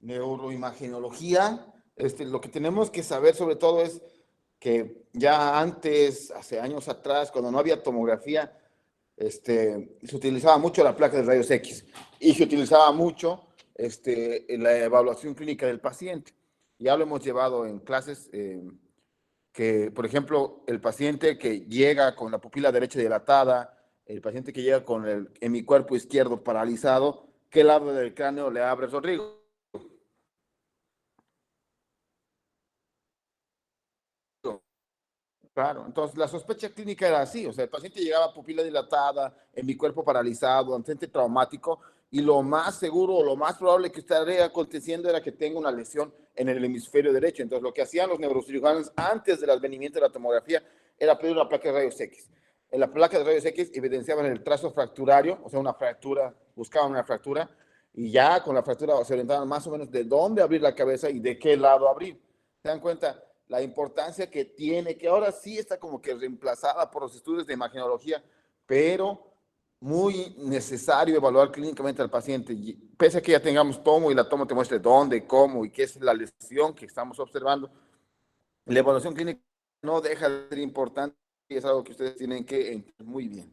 neuroimagenología, lo que tenemos que saber sobre todo es que ya antes, hace años atrás, cuando no había tomografía, se utilizaba mucho la placa de rayos X y se utilizaba mucho en la evaluación clínica del paciente. Ya lo hemos llevado en clases que, por ejemplo, el paciente que llega con la pupila derecha dilatada, el paciente que llega con el hemicuerpo izquierdo paralizado, ¿qué lado del cráneo le abre Rodrigo? Claro, entonces la sospecha clínica era así, o sea, el paciente llegaba pupila dilatada, en mi cuerpo paralizado, antecedente traumático, y lo más seguro o lo más probable que estaría aconteciendo era que tenga una lesión en el hemisferio derecho. Entonces, lo que hacían los neurocirujanos antes del advenimiento de la tomografía era pedir una placa de rayos X. En la placa de rayos X evidenciaban el trazo fracturario, o sea, una fractura, buscaban una fractura, y ya con la fractura se orientaban más o menos de dónde abrir la cabeza y de qué lado abrir. ¿Se dan cuenta? La importancia que tiene, que ahora sí está como que reemplazada por los estudios de imagenología, pero muy necesario evaluar clínicamente al paciente. Y pese a que ya tengamos tomo y la tomo te muestre dónde, cómo y qué es la lesión que estamos observando, la evaluación clínica no deja de ser importante y es algo que ustedes tienen que entender muy bien.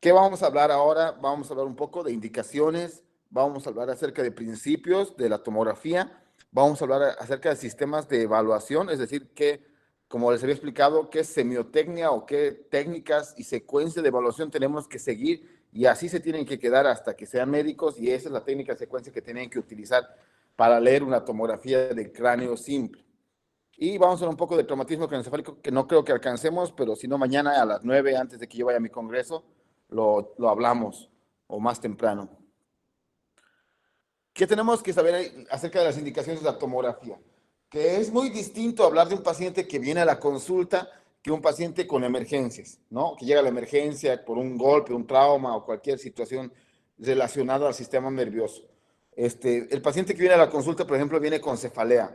¿Qué vamos a hablar ahora? Vamos a hablar un poco de indicaciones, vamos a hablar acerca de principios de la tomografía, vamos a hablar acerca de sistemas de evaluación, es decir, que, como les había explicado, qué semiotecnia o qué técnicas y secuencia de evaluación tenemos que seguir y así se tienen que quedar hasta que sean médicos y esa es la técnica secuencia que tienen que utilizar para leer una tomografía de cráneo simple. Y vamos a hablar un poco de traumatismo craneoencefálico, que no creo que alcancemos, pero si no, mañana a las 9, antes de que yo vaya a mi congreso, lo hablamos, o más temprano. ¿Qué tenemos que saber acerca de las indicaciones de la tomografía? Que es muy distinto hablar de un paciente que viene a la consulta que un paciente con emergencias, ¿no? Que llega a la emergencia por un golpe, un trauma o cualquier situación relacionada al sistema nervioso. El paciente que viene a la consulta, por ejemplo, viene con cefalea,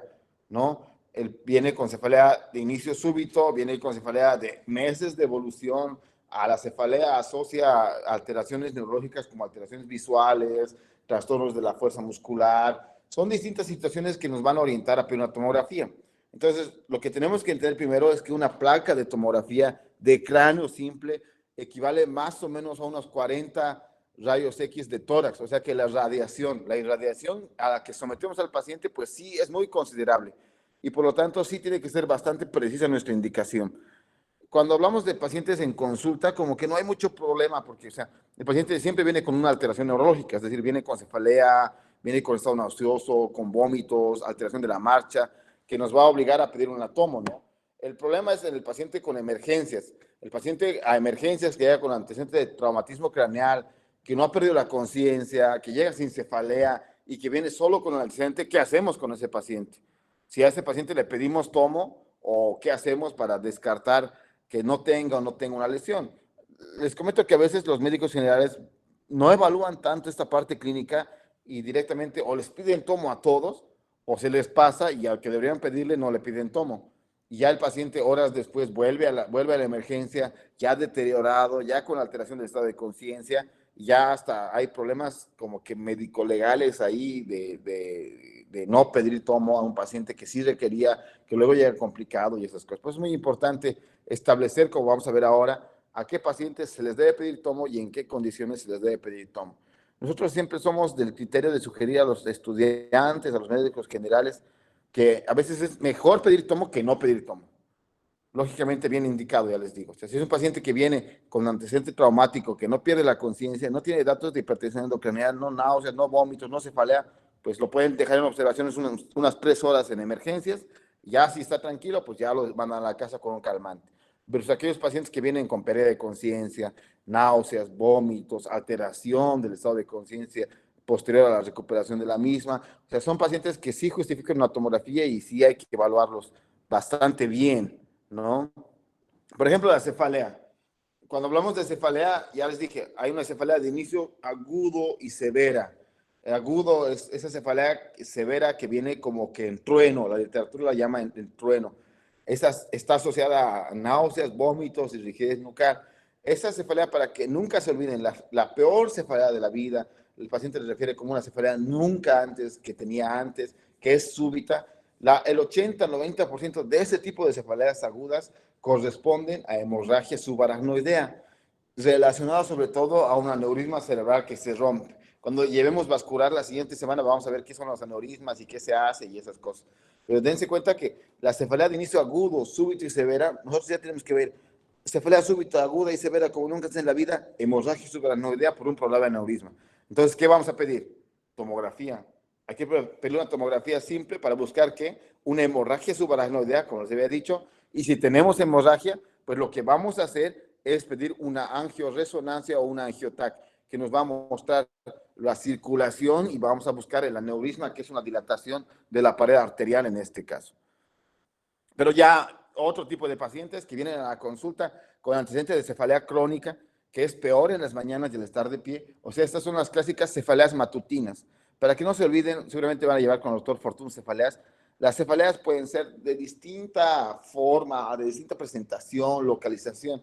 ¿no? Él viene con cefalea de inicio súbito, viene con cefalea de meses de evolución. A la cefalea asocia alteraciones neurológicas como alteraciones visuales, trastornos de la fuerza muscular. Son distintas situaciones que nos van a orientar a pedir una tomografía. Entonces, lo que tenemos que entender primero es que una placa de tomografía de cráneo simple equivale más o menos a unos 40 rayos X de tórax, o sea que la irradiación a la que sometemos al paciente, pues sí es muy considerable y por lo tanto sí tiene que ser bastante precisa nuestra indicación. Cuando hablamos de pacientes en consulta, como que no hay mucho problema, porque o sea, el paciente siempre viene con una alteración neurológica, es decir, viene con cefalea, viene con estado nauseoso, con vómitos, alteración de la marcha, que nos va a obligar a pedir un tomo, ¿no? El problema es en el paciente con emergencias. El paciente a emergencias que llega con antecedente de traumatismo craneal, que no ha perdido la conciencia, que llega sin cefalea y que viene solo con el antecedente, ¿qué hacemos con ese paciente? Si a ese paciente le pedimos tomo o qué hacemos para descartar que no tenga o no tenga una lesión. Les comento que a veces los médicos generales no evalúan tanto esta parte clínica y directamente o les piden tomo a todos o se les pasa y al que deberían pedirle no le piden tomo. Y ya el paciente horas después vuelve a la emergencia ya deteriorado, ya con alteración del estado de conciencia, ya hasta hay problemas como que médico-legales ahí de no pedir tomo a un paciente que sí requería, que luego llega complicado y esas cosas. Pues es muy importante establecer, como vamos a ver ahora, a qué pacientes se les debe pedir tomo y en qué condiciones se les debe pedir tomo. Nosotros siempre somos del criterio de sugerir a los estudiantes, a los médicos generales, que a veces es mejor pedir tomo que no pedir tomo. Lógicamente bien indicado, ya les digo. O sea, si es un paciente que viene con antecedente traumático, que no pierde la conciencia, no tiene datos de hipertensión endocrinal, no náuseas, no vómitos, no cefalea, pues lo pueden dejar en observaciones unas 3 horas en emergencias. Ya si está tranquilo, pues ya lo van a la casa con un calmante. Pero aquellos pacientes que vienen con pérdida de conciencia, náuseas, vómitos, alteración del estado de conciencia posterior a la recuperación de la misma, o sea, son pacientes que sí justifican una tomografía y sí hay que evaluarlos bastante bien, ¿no? Por ejemplo, la cefalea. Cuando hablamos de cefalea, ya les dije, hay una cefalea de inicio agudo y severa. El agudo es esa cefalea severa que viene como que en trueno, la literatura la llama en trueno. Esa está asociada a náuseas, vómitos y rigidez nucal. Esa cefalea, para que nunca se olviden, la peor cefalea de la vida, el paciente le refiere como una cefalea nunca antes, que tenía antes, que es súbita. El 80-90% de ese tipo de cefaleas agudas corresponden a hemorragia subaracnoidea, relacionada sobre todo a un aneurisma cerebral que se rompe. Cuando llevemos vascular la siguiente semana vamos a ver qué son los aneurismas y qué se hace y esas cosas. Pero dense cuenta que la cefalea de inicio agudo, súbito y severa, nosotros ya tenemos que ver cefalea súbita, aguda y severa como nunca en la vida, hemorragia subaracnoidea por un problema de aneurisma. Entonces, ¿qué vamos a pedir? Tomografía. Hay que pedir una tomografía simple para buscar que una hemorragia subaracnoidea, como les había dicho, y si tenemos hemorragia, pues lo que vamos a hacer es pedir una angioresonancia o una angiotac, que nos va a mostrar la circulación y vamos a buscar el aneurisma, que es una dilatación de la pared arterial en este caso. Pero ya otro tipo de pacientes que vienen a la consulta con antecedentes de cefalea crónica, que es peor en las mañanas y al estar de pie. O sea, estas son las clásicas cefaleas matutinas. Para que no se olviden, seguramente van a llevar con el doctor Fortún cefaleas. Las cefaleas pueden ser de distinta forma, de distinta presentación, localización,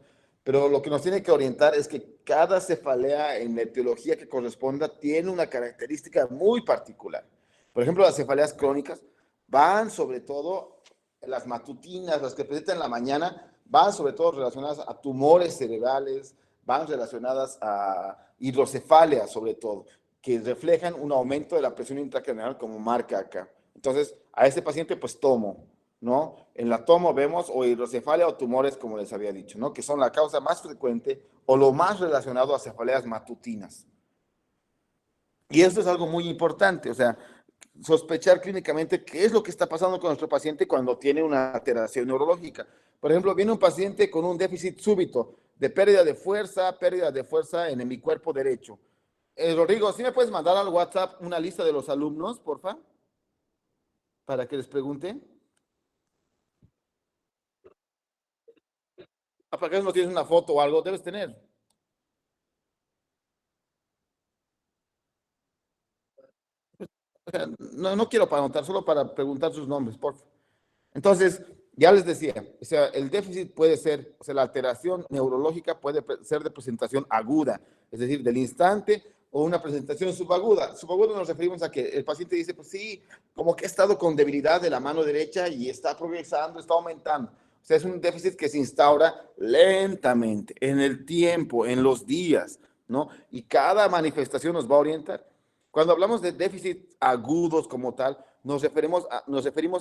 pero lo que nos tiene que orientar es que cada cefalea en la etiología que corresponda tiene una característica muy particular. Por ejemplo, las cefaleas crónicas van sobre todo, las matutinas, las que presentan en la mañana, van sobre todo relacionadas a tumores cerebrales, van relacionadas a hidrocefalia sobre todo, que reflejan un aumento de la presión intracraneal como marca acá. Entonces, a ese paciente pues tomo, ¿no? En la tomo vemos o hidrocefalia o tumores, como les había dicho, ¿no? Que son la causa más frecuente o lo más relacionado a cefaleas matutinas. Y esto es algo muy importante, o sea, sospechar clínicamente qué es lo que está pasando con nuestro paciente cuando tiene una alteración neurológica. Por ejemplo, viene un paciente con un déficit súbito de pérdida de fuerza en mi cuerpo derecho. Rodrigo, ¿sí me puedes mandar al WhatsApp una lista de los alumnos, porfa? Para que les pregunte. ¿Para qué no tienes una foto o algo? Debes tener. O sea, no quiero para anotar, solo para preguntar sus nombres, porfa. Entonces, ya les decía, o sea, el déficit puede ser, o sea, la alteración neurológica puede ser de presentación aguda, es decir, del instante o una presentación subaguda. Subaguda nos referimos a que el paciente dice, pues sí, como que ha estado con debilidad de la mano derecha y está progresando, está aumentando. O sea, es un déficit que se instaura lentamente, en el tiempo, en los días, ¿no? Y cada manifestación nos va a orientar. Cuando hablamos de déficit agudos como tal, nos referimos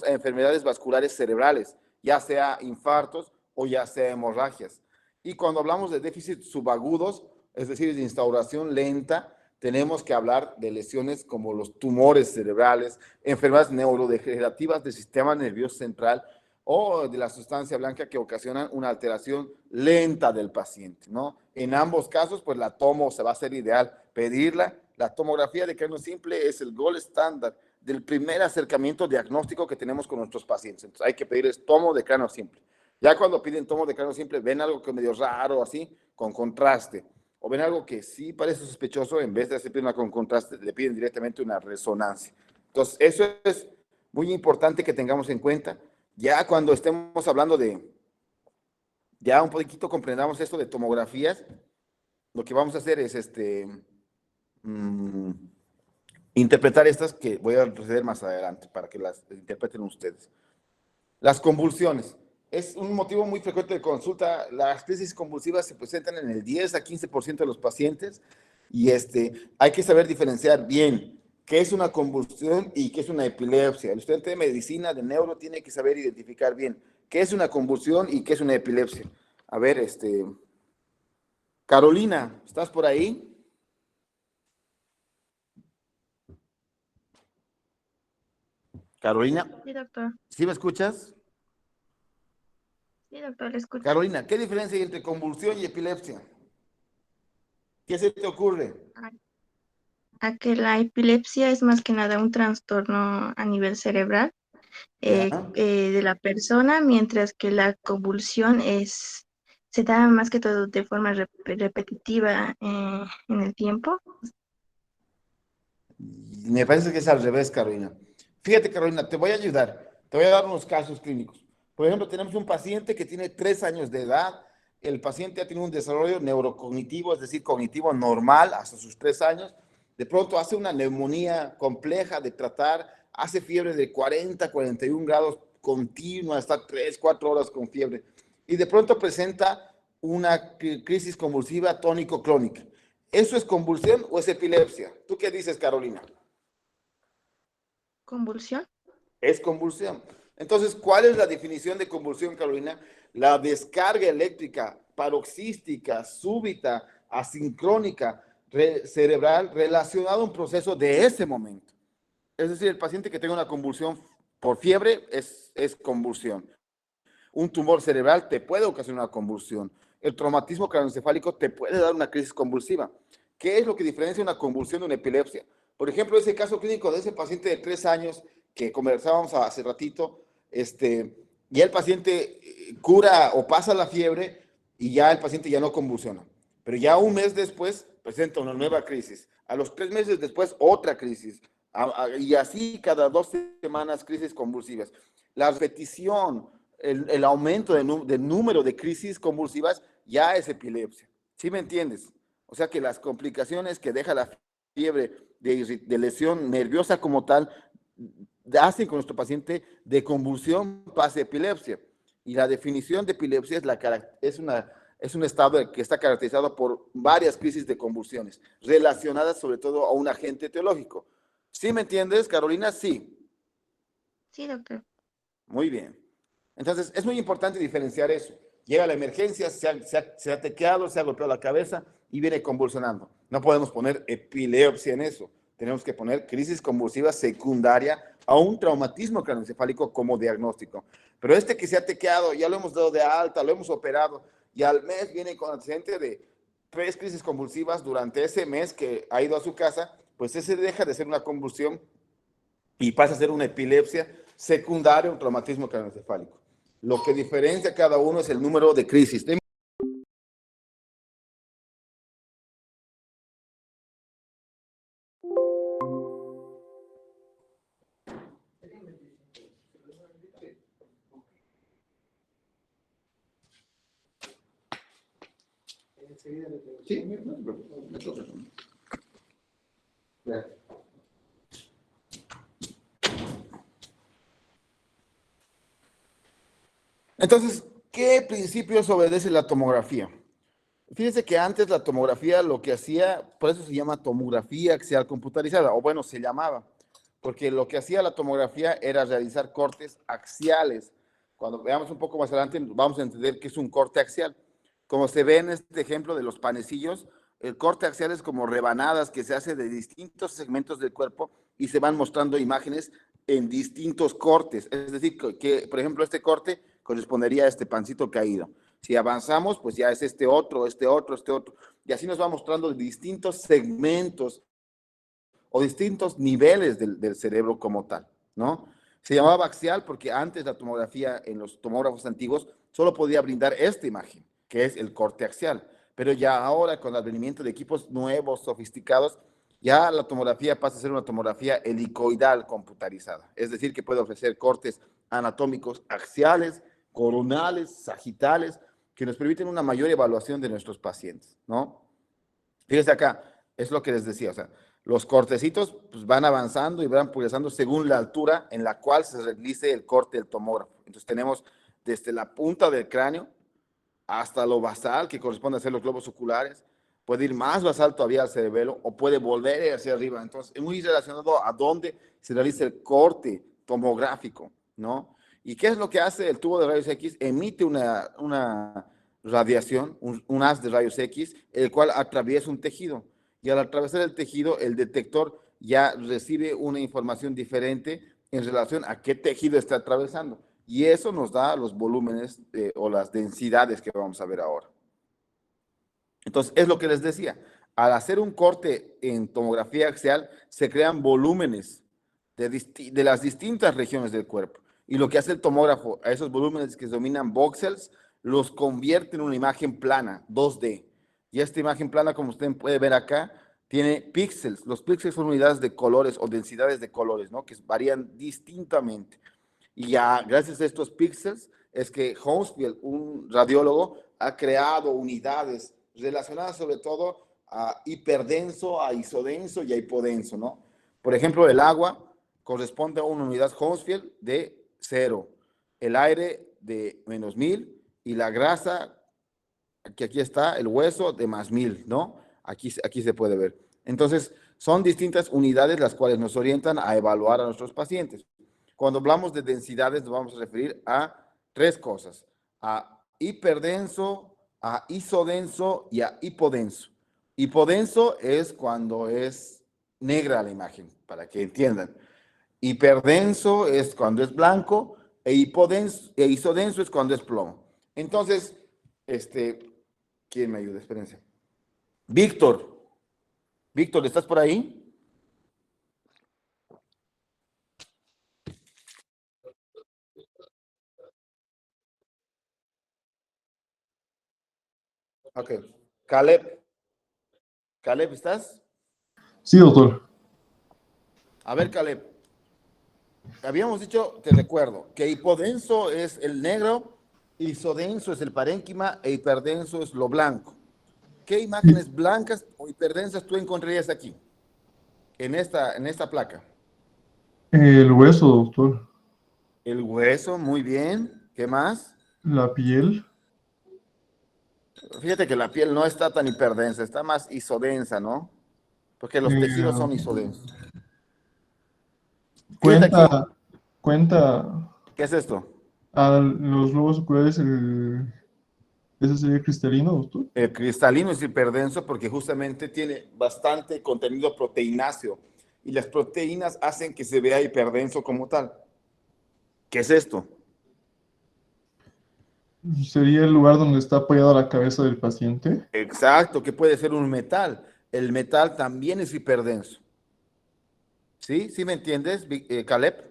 a enfermedades vasculares cerebrales, ya sea infartos o ya sea hemorragias. Y cuando hablamos de déficit subagudos, es decir, de instauración lenta, tenemos que hablar de lesiones como los tumores cerebrales, enfermedades neurodegenerativas del sistema nervioso central o de la sustancia blanca que ocasionan una alteración lenta del paciente, ¿no? En ambos casos, pues la tomo se va a ser ideal pedirla. La tomografía de cráneo simple es el gold estándar del primer acercamiento diagnóstico que tenemos con nuestros pacientes. Entonces hay que pedirles tomo de cráneo simple. Ya cuando piden tomo de cráneo simple, ven algo que es medio raro, así, con contraste, o ven algo que sí parece sospechoso, en vez de hacer una con contraste, le piden directamente una resonancia. Entonces, eso es muy importante que tengamos en cuenta. Ya cuando estemos hablando ya un poquito comprendamos esto de tomografías, lo que vamos a hacer es mm, interpretar estas que voy a proceder más adelante para que las interpreten ustedes. Las convulsiones. Es un motivo muy frecuente de consulta. Las crisis convulsivas se presentan en el 10 a 15% de los pacientes y hay que saber diferenciar bien qué es una convulsión y qué es una epilepsia. El estudiante de medicina, de neuro, tiene que saber identificar bien qué es una convulsión y qué es una epilepsia. A ver, Carolina, ¿estás por ahí? Carolina, Sí, doctor. ¿sí me escuchas? Sí, doctor, le escucho. Carolina, ¿qué diferencia hay entre convulsión y epilepsia? ¿Qué se te ocurre? A a que la epilepsia es más que nada un trastorno a nivel cerebral ¿Ya? de la persona, mientras que la convulsión se da más que todo de forma repetitiva en el tiempo. Me parece que es al revés, Carolina. Fíjate, Carolina, te voy a ayudar. Te voy a dar unos casos clínicos. Por ejemplo, tenemos un paciente que tiene 3 años de edad. El paciente ha tenido un desarrollo neurocognitivo, es decir, cognitivo normal hasta sus 3 años. de pronto hace una neumonía compleja de tratar, hace fiebre de 40, 41 grados continua, está 3, 4 horas con fiebre, y de pronto presenta una crisis convulsiva tónico-clónica. ¿Eso es convulsión o es epilepsia? ¿Tú qué dices, Carolina? ¿Convulsión? Es convulsión. Entonces, ¿cuál es la definición de convulsión, Carolina? La descarga eléctrica paroxística, súbita, asincrónica, cerebral, relacionada a un proceso de ese momento. Es decir, el paciente que tenga una convulsión por fiebre es convulsión. Un tumor cerebral te puede ocasionar una convulsión. El traumatismo craneoencefálico te puede dar una crisis convulsiva. ¿Qué es lo que diferencia una convulsión de una epilepsia? Por ejemplo, ese caso clínico de ese paciente de 3 años que conversábamos hace ratito, ya el paciente cura o pasa la fiebre y ya el paciente ya no convulsiona. Pero ya un mes después presenta una nueva crisis. A los 3 meses después, otra crisis. Y así cada 2 semanas crisis convulsivas. La repetición, el aumento del número de crisis convulsivas ya es epilepsia. ¿Sí me entiendes? O sea que las complicaciones que deja la fiebre de lesión nerviosa como tal hacen con nuestro paciente de convulsión pase epilepsia. Y la definición de epilepsia es un estado que está caracterizado por varias crisis de convulsiones, relacionadas sobre todo a un agente etiológico. ¿Sí me entiendes, Carolina? Sí. Sí, doctor. Muy bien. Entonces, es muy importante diferenciar eso. Llega la emergencia, se ha tequeado, se ha golpeado la cabeza y viene convulsionando. No podemos poner epilepsia en eso. Tenemos que poner crisis convulsiva secundaria a un traumatismo craneoencefálico como diagnóstico. Pero este que se ha tequeado, ya lo hemos dado de alta, lo hemos operado, y al mes viene con antecedente de 3 crisis convulsivas durante ese mes que ha ido a su casa, pues ese deja de ser una convulsión y pasa a ser una epilepsia secundaria, un traumatismo craneoencefálico. Lo que diferencia a cada uno es el número de crisis. Sí, entonces, ¿qué principios obedece la tomografía? Fíjense que antes la tomografía lo que hacía, por eso se llama tomografía axial computarizada, o bueno, se llamaba, porque lo que hacía la tomografía era realizar cortes axiales. Cuando veamos un poco más adelante, vamos a entender qué es un corte axial. Como se ve en este ejemplo de los panecillos, el corte axial es como rebanadas que se hace de distintos segmentos del cuerpo y se van mostrando imágenes en distintos cortes. Es decir, que por ejemplo, este corte correspondería a este pancito caído. Si avanzamos, pues ya es este otro, este otro, este otro. Y así nos va mostrando distintos segmentos o distintos niveles del cerebro como tal, ¿no? Se llamaba axial porque antes la tomografía en los tomógrafos antiguos solo podía brindar esta imagen, que es el corte axial. Pero ya ahora, con el advenimiento de equipos nuevos, sofisticados, ya la tomografía pasa a ser una tomografía helicoidal computarizada. Es decir, que puede ofrecer cortes anatómicos axiales, coronales, sagitales, que nos permiten una mayor evaluación de nuestros pacientes, ¿no? Fíjense acá, es lo que les decía, o sea, los cortecitos pues, van avanzando y van progresando según la altura en la cual se realice el corte del tomógrafo. Entonces tenemos desde la punta del cráneo hasta lo basal, que corresponde a ser los globos oculares, puede ir más basal todavía al cerebelo o puede volver hacia arriba. Entonces es muy relacionado a dónde se realiza el corte tomográfico, ¿no? ¿Y qué es lo que hace el tubo de rayos X? Emite una radiación, un haz de rayos X, el cual atraviesa un tejido. Y al atravesar el tejido, el detector ya recibe una información diferente en relación a qué tejido está atravesando. Y eso nos da los volúmenes o las densidades que vamos a ver ahora. Entonces, es lo que les decía. Al hacer un corte en tomografía axial, se crean volúmenes de las distintas regiones del cuerpo. Y lo que hace el tomógrafo a esos volúmenes que se denominan voxels, los convierte en una imagen plana, 2D. Y esta imagen plana, como usted puede ver acá, tiene píxeles. Los píxeles son unidades de colores o densidades de colores, ¿no? Que varían distintamente. Y ya gracias a estos píxeles es que Hounsfield, un radiólogo, ha creado unidades relacionadas sobre todo a hiperdenso, a isodenso y a hipodenso, ¿no? Por ejemplo, el agua corresponde a una unidad Hounsfield de 0, el aire de -1000 y la grasa, que aquí está, el hueso de +1000, ¿no? Aquí se puede ver. Entonces, son distintas unidades las cuales nos orientan a evaluar a nuestros pacientes. Cuando hablamos de densidades, nos vamos a referir a tres cosas: a hiperdenso, a isodenso y a hipodenso. Hipodenso es cuando es negra la imagen, para que entiendan. Hiperdenso es cuando es blanco e isodenso es cuando es plomo. Entonces, ¿quién me ayuda? Espérense. Víctor, Víctor, ¿estás por ahí? Ok. Caleb, Caleb, ¿estás? Sí, doctor. A ver, Caleb, habíamos dicho, te recuerdo, que hipodenso es el negro, isodenso es el parénquima e hiperdenso es lo blanco. ¿Qué Sí. imágenes blancas o hiperdensas tú encontrarías aquí, en esta placa? El hueso, doctor. El hueso, muy bien. ¿Qué más? La piel. Fíjate que la piel no está tan hiperdensa, está más isodensa, ¿no? Porque los tejidos eh, son isodensos. Fíjate aquí, cuenta, cuenta ¿qué es esto? a los globos oculares, ese sería cristalino, doctor. El cristalino es hiperdenso porque justamente tiene bastante contenido proteináceo y las proteínas hacen que se vea hiperdenso como tal. ¿Qué es esto? Sería el lugar donde está apoyada la cabeza del paciente. Exacto, que puede ser un metal. El metal también es hiperdenso. ¿Sí? ¿Sí me entiendes, Caleb?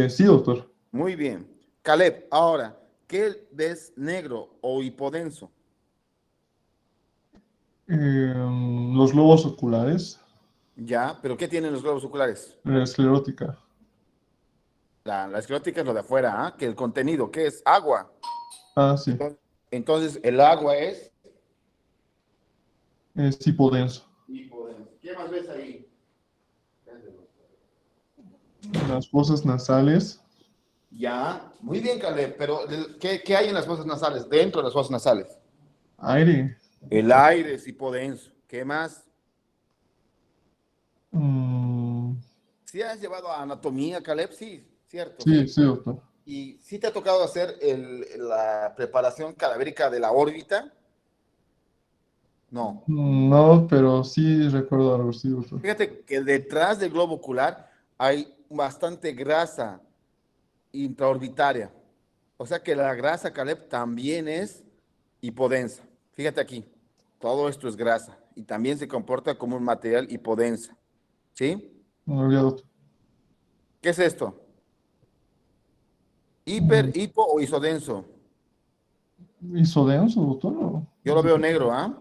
Sí, doctor. Muy bien. Caleb, ahora, ¿qué ves negro o hipodenso? Los globos oculares. Ya, pero ¿qué tienen los globos oculares? La esclerótica. La esclerótica es lo de afuera, ¿ah? Que el contenido, ¿qué es? Agua. Ah, sí. Entonces, el agua es Es hipodenso. hipodenso. ¿Qué más ves ahí? Las fosas nasales. Ya, muy bien, Caleb, pero ¿qué hay en las fosas nasales? Dentro de las fosas nasales. Aire. El aire es hipodenso. ¿Qué más? Mm, ¿Sí has llevado a anatomía, Caleb? Sí, cierto, sí, sí. sí, doctor. ¿Y sí te ha tocado hacer la preparación cadavérica de la órbita? No. No, pero sí recuerdo algo, sí, doctor. Fíjate que detrás del globo ocular hay bastante grasa intraorbitaria. O sea que la grasa, Caleb, también es hipodensa. Fíjate aquí, todo esto es grasa y también se comporta como un material hipodensa. ¿Sí? No había, doctor. ¿Qué es esto? Mm, ¿Hipo o isodenso? ¿Isodenso, doctor? Yo lo veo negro, ¿ah?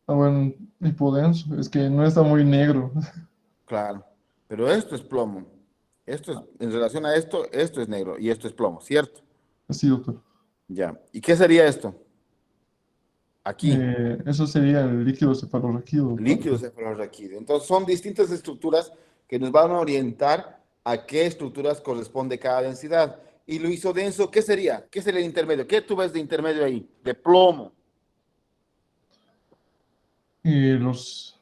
Ah, bueno, hipodenso. Es que no está muy negro. Claro. Pero esto es plomo. En relación a esto es negro y esto es plomo, ¿cierto? Sí, doctor. Ya. ¿Y qué sería esto? Aquí, Eso sería el líquido cefalorraquídeo, doctor. líquido cefalorraquídeo. Entonces, son distintas estructuras que nos van a orientar a qué estructuras corresponde cada densidad. Y lo isodenso, ¿qué sería? ¿Qué sería el intermedio? ¿Qué tú ves de intermedio ahí? De plomo. Eh, los,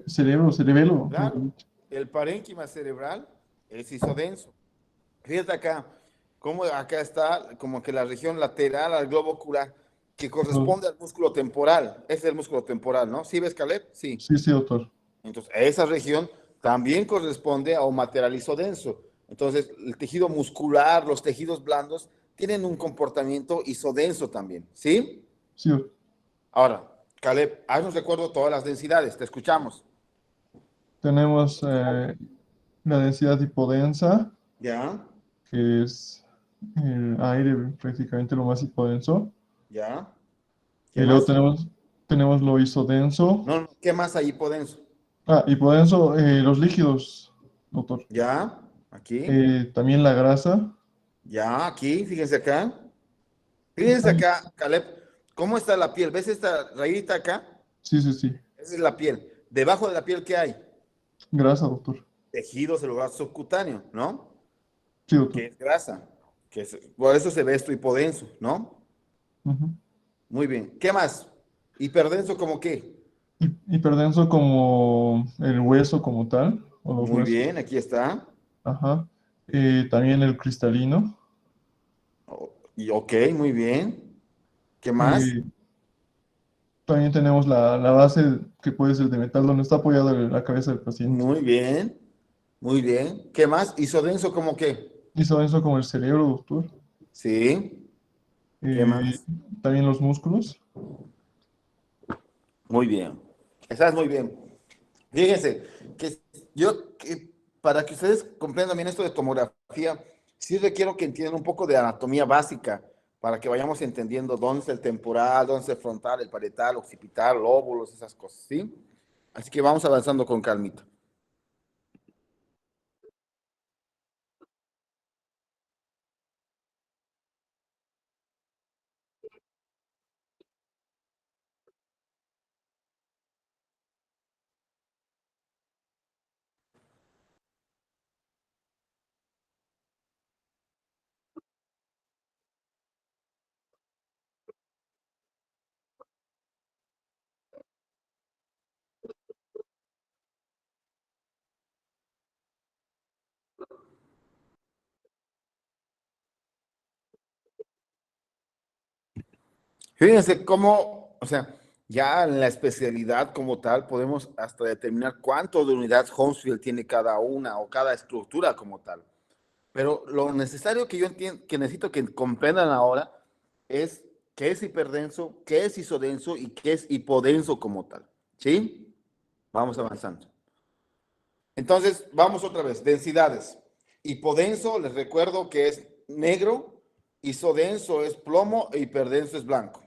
cerebro, cerebelo. Claro. El parénquima cerebral es isodenso. Fíjate acá, cómo acá está como que la región lateral al globo ocular, que No, corresponde al músculo temporal. Ese es el músculo temporal, ¿no? ¿Sí ves, Caleb? Sí. sí, sí, doctor. Entonces, esa región también corresponde a un material isodenso. Entonces, el tejido muscular, los tejidos blandos, tienen un comportamiento isodenso también, ¿sí? Sí, doctor. Ahora, Caleb, haznos recuerdo todas las densidades, te escuchamos. Tenemos la densidad hipodensa, ¿Ya? que es el aire prácticamente lo más hipodenso. ¿Ya? ¿Qué Y luego más? tenemos lo isodenso. No, no, ¿qué más hay hipodenso? Ah, hipodenso, los líquidos, doctor. ¿Ya? Aquí. También la grasa. Ya, aquí, fíjense acá. Fíjense Ay, acá, Caleb, ¿Cómo está la piel? ¿Ves esta rayita acá? Sí, sí, sí. Esa es la piel. Debajo de la piel, ¿qué hay? Grasa, doctor. Tejido celular subcutáneo, ¿no? Sí, doctor. Que es grasa. Por eso se ve esto hipodenso, ¿no? Ujú. Muy bien. ¿Qué más? ¿Hiperdenso como qué? Hiperdenso como el hueso como tal, o los Muy bien, huesos. aquí está. Ajá. También el cristalino. Y ok, muy bien. ¿Qué más? Eh, También tenemos la base que puede ser de metal, donde está apoyada la cabeza del paciente. Muy bien, muy bien. ¿Qué más? ¿Isodenso como qué? Isodenso como el cerebro, doctor. Sí. ¿Qué Eh, más? También los músculos. Muy bien. Estás muy bien. Fíjense, que para que ustedes comprendan bien esto de tomografía, sí requiero que entiendan un poco de anatomía básica para que vayamos entendiendo dónde es el temporal, dónde es el frontal, el parietal, occipital, lóbulos, esas cosas, ¿sí? Así que vamos avanzando con calmita. Fíjense cómo, o sea, ya en la especialidad como tal, podemos hasta determinar cuánto de unidad Hounsfield tiene cada una o cada estructura como tal. Pero lo necesario que yo entiendo, que necesito que comprendan ahora es qué es hiperdenso, qué es isodenso y qué es hipodenso como tal. ¿Sí? Vamos avanzando. Entonces, vamos otra vez. Densidades. Hipodenso, les recuerdo que es negro, isodenso es plomo e hiperdenso es blanco.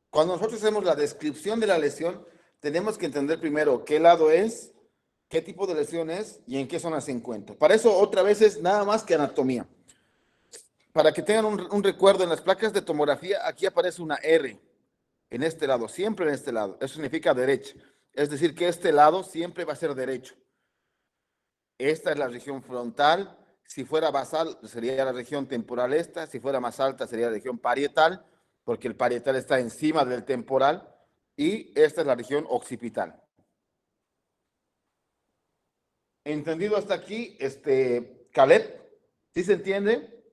Cuando nosotros hacemos la descripción de la lesión, tenemos que entender primero qué lado es, qué tipo de lesión es y en qué zona se encuentra. Para eso, otra vez, es nada más que anatomía. Para que tengan un recuerdo, en las placas de tomografía, aquí aparece una R en este lado, siempre en este lado. Eso significa derecha. Es decir, que este lado siempre va a ser derecho. Esta es la región frontal. Si fuera basal, sería la región temporal esta. Si fuera más alta, sería la región parietal, porque el parietal está encima del temporal. Y esta es la región occipital. ¿Entendido hasta aquí, Caleb? ¿Sí se entiende?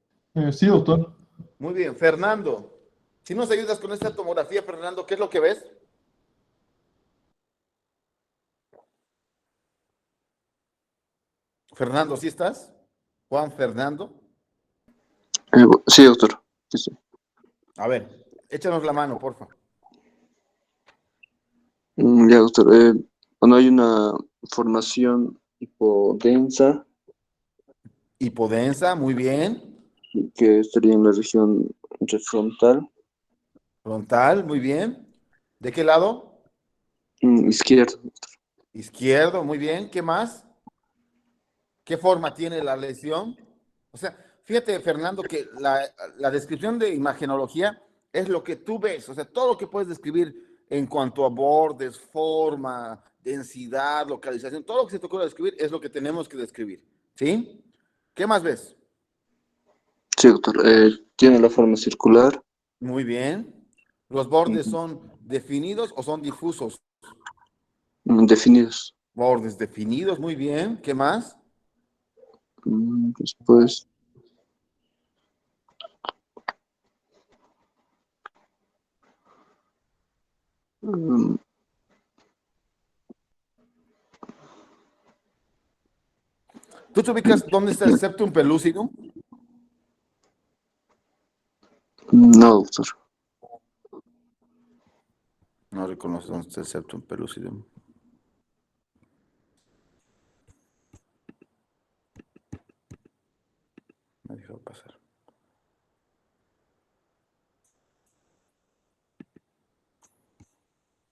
Sí, doctor. Muy bien. Fernando, si nos ayudas con esta tomografía, Fernando, ¿qué es lo que ves? Fernando, ¿sí estás? Juan Fernando. Sí, doctor. Sí, sí. A ver, échanos la mano, porfa. Ya, doctor. Bueno, hay una formación hipodensa Hipodensa, muy bien. que estaría en la región frontal Frontal, muy bien. ¿De qué lado? izquierdo. Izquierdo, muy bien. ¿Qué más? ¿Qué forma tiene la lesión? O sea, fíjate, Fernando, que la descripción de imagenología es lo que tú ves, o sea, todo lo que puedes describir en cuanto a bordes, forma, densidad, localización, todo lo que se te ocurra describir es lo que tenemos que describir, ¿sí? ¿Qué más ves? Sí, doctor. Tiene la forma circular, Muy bien. ¿Los bordes mm, son definidos o son difusos? definidos. Bordes definidos, muy bien. ¿Qué más? Después, mm, ¿Tú te ubicas dónde está el septum pellucidum? no, doctor. No reconoce dónde está el septum pellucidum. Me dejó pasar.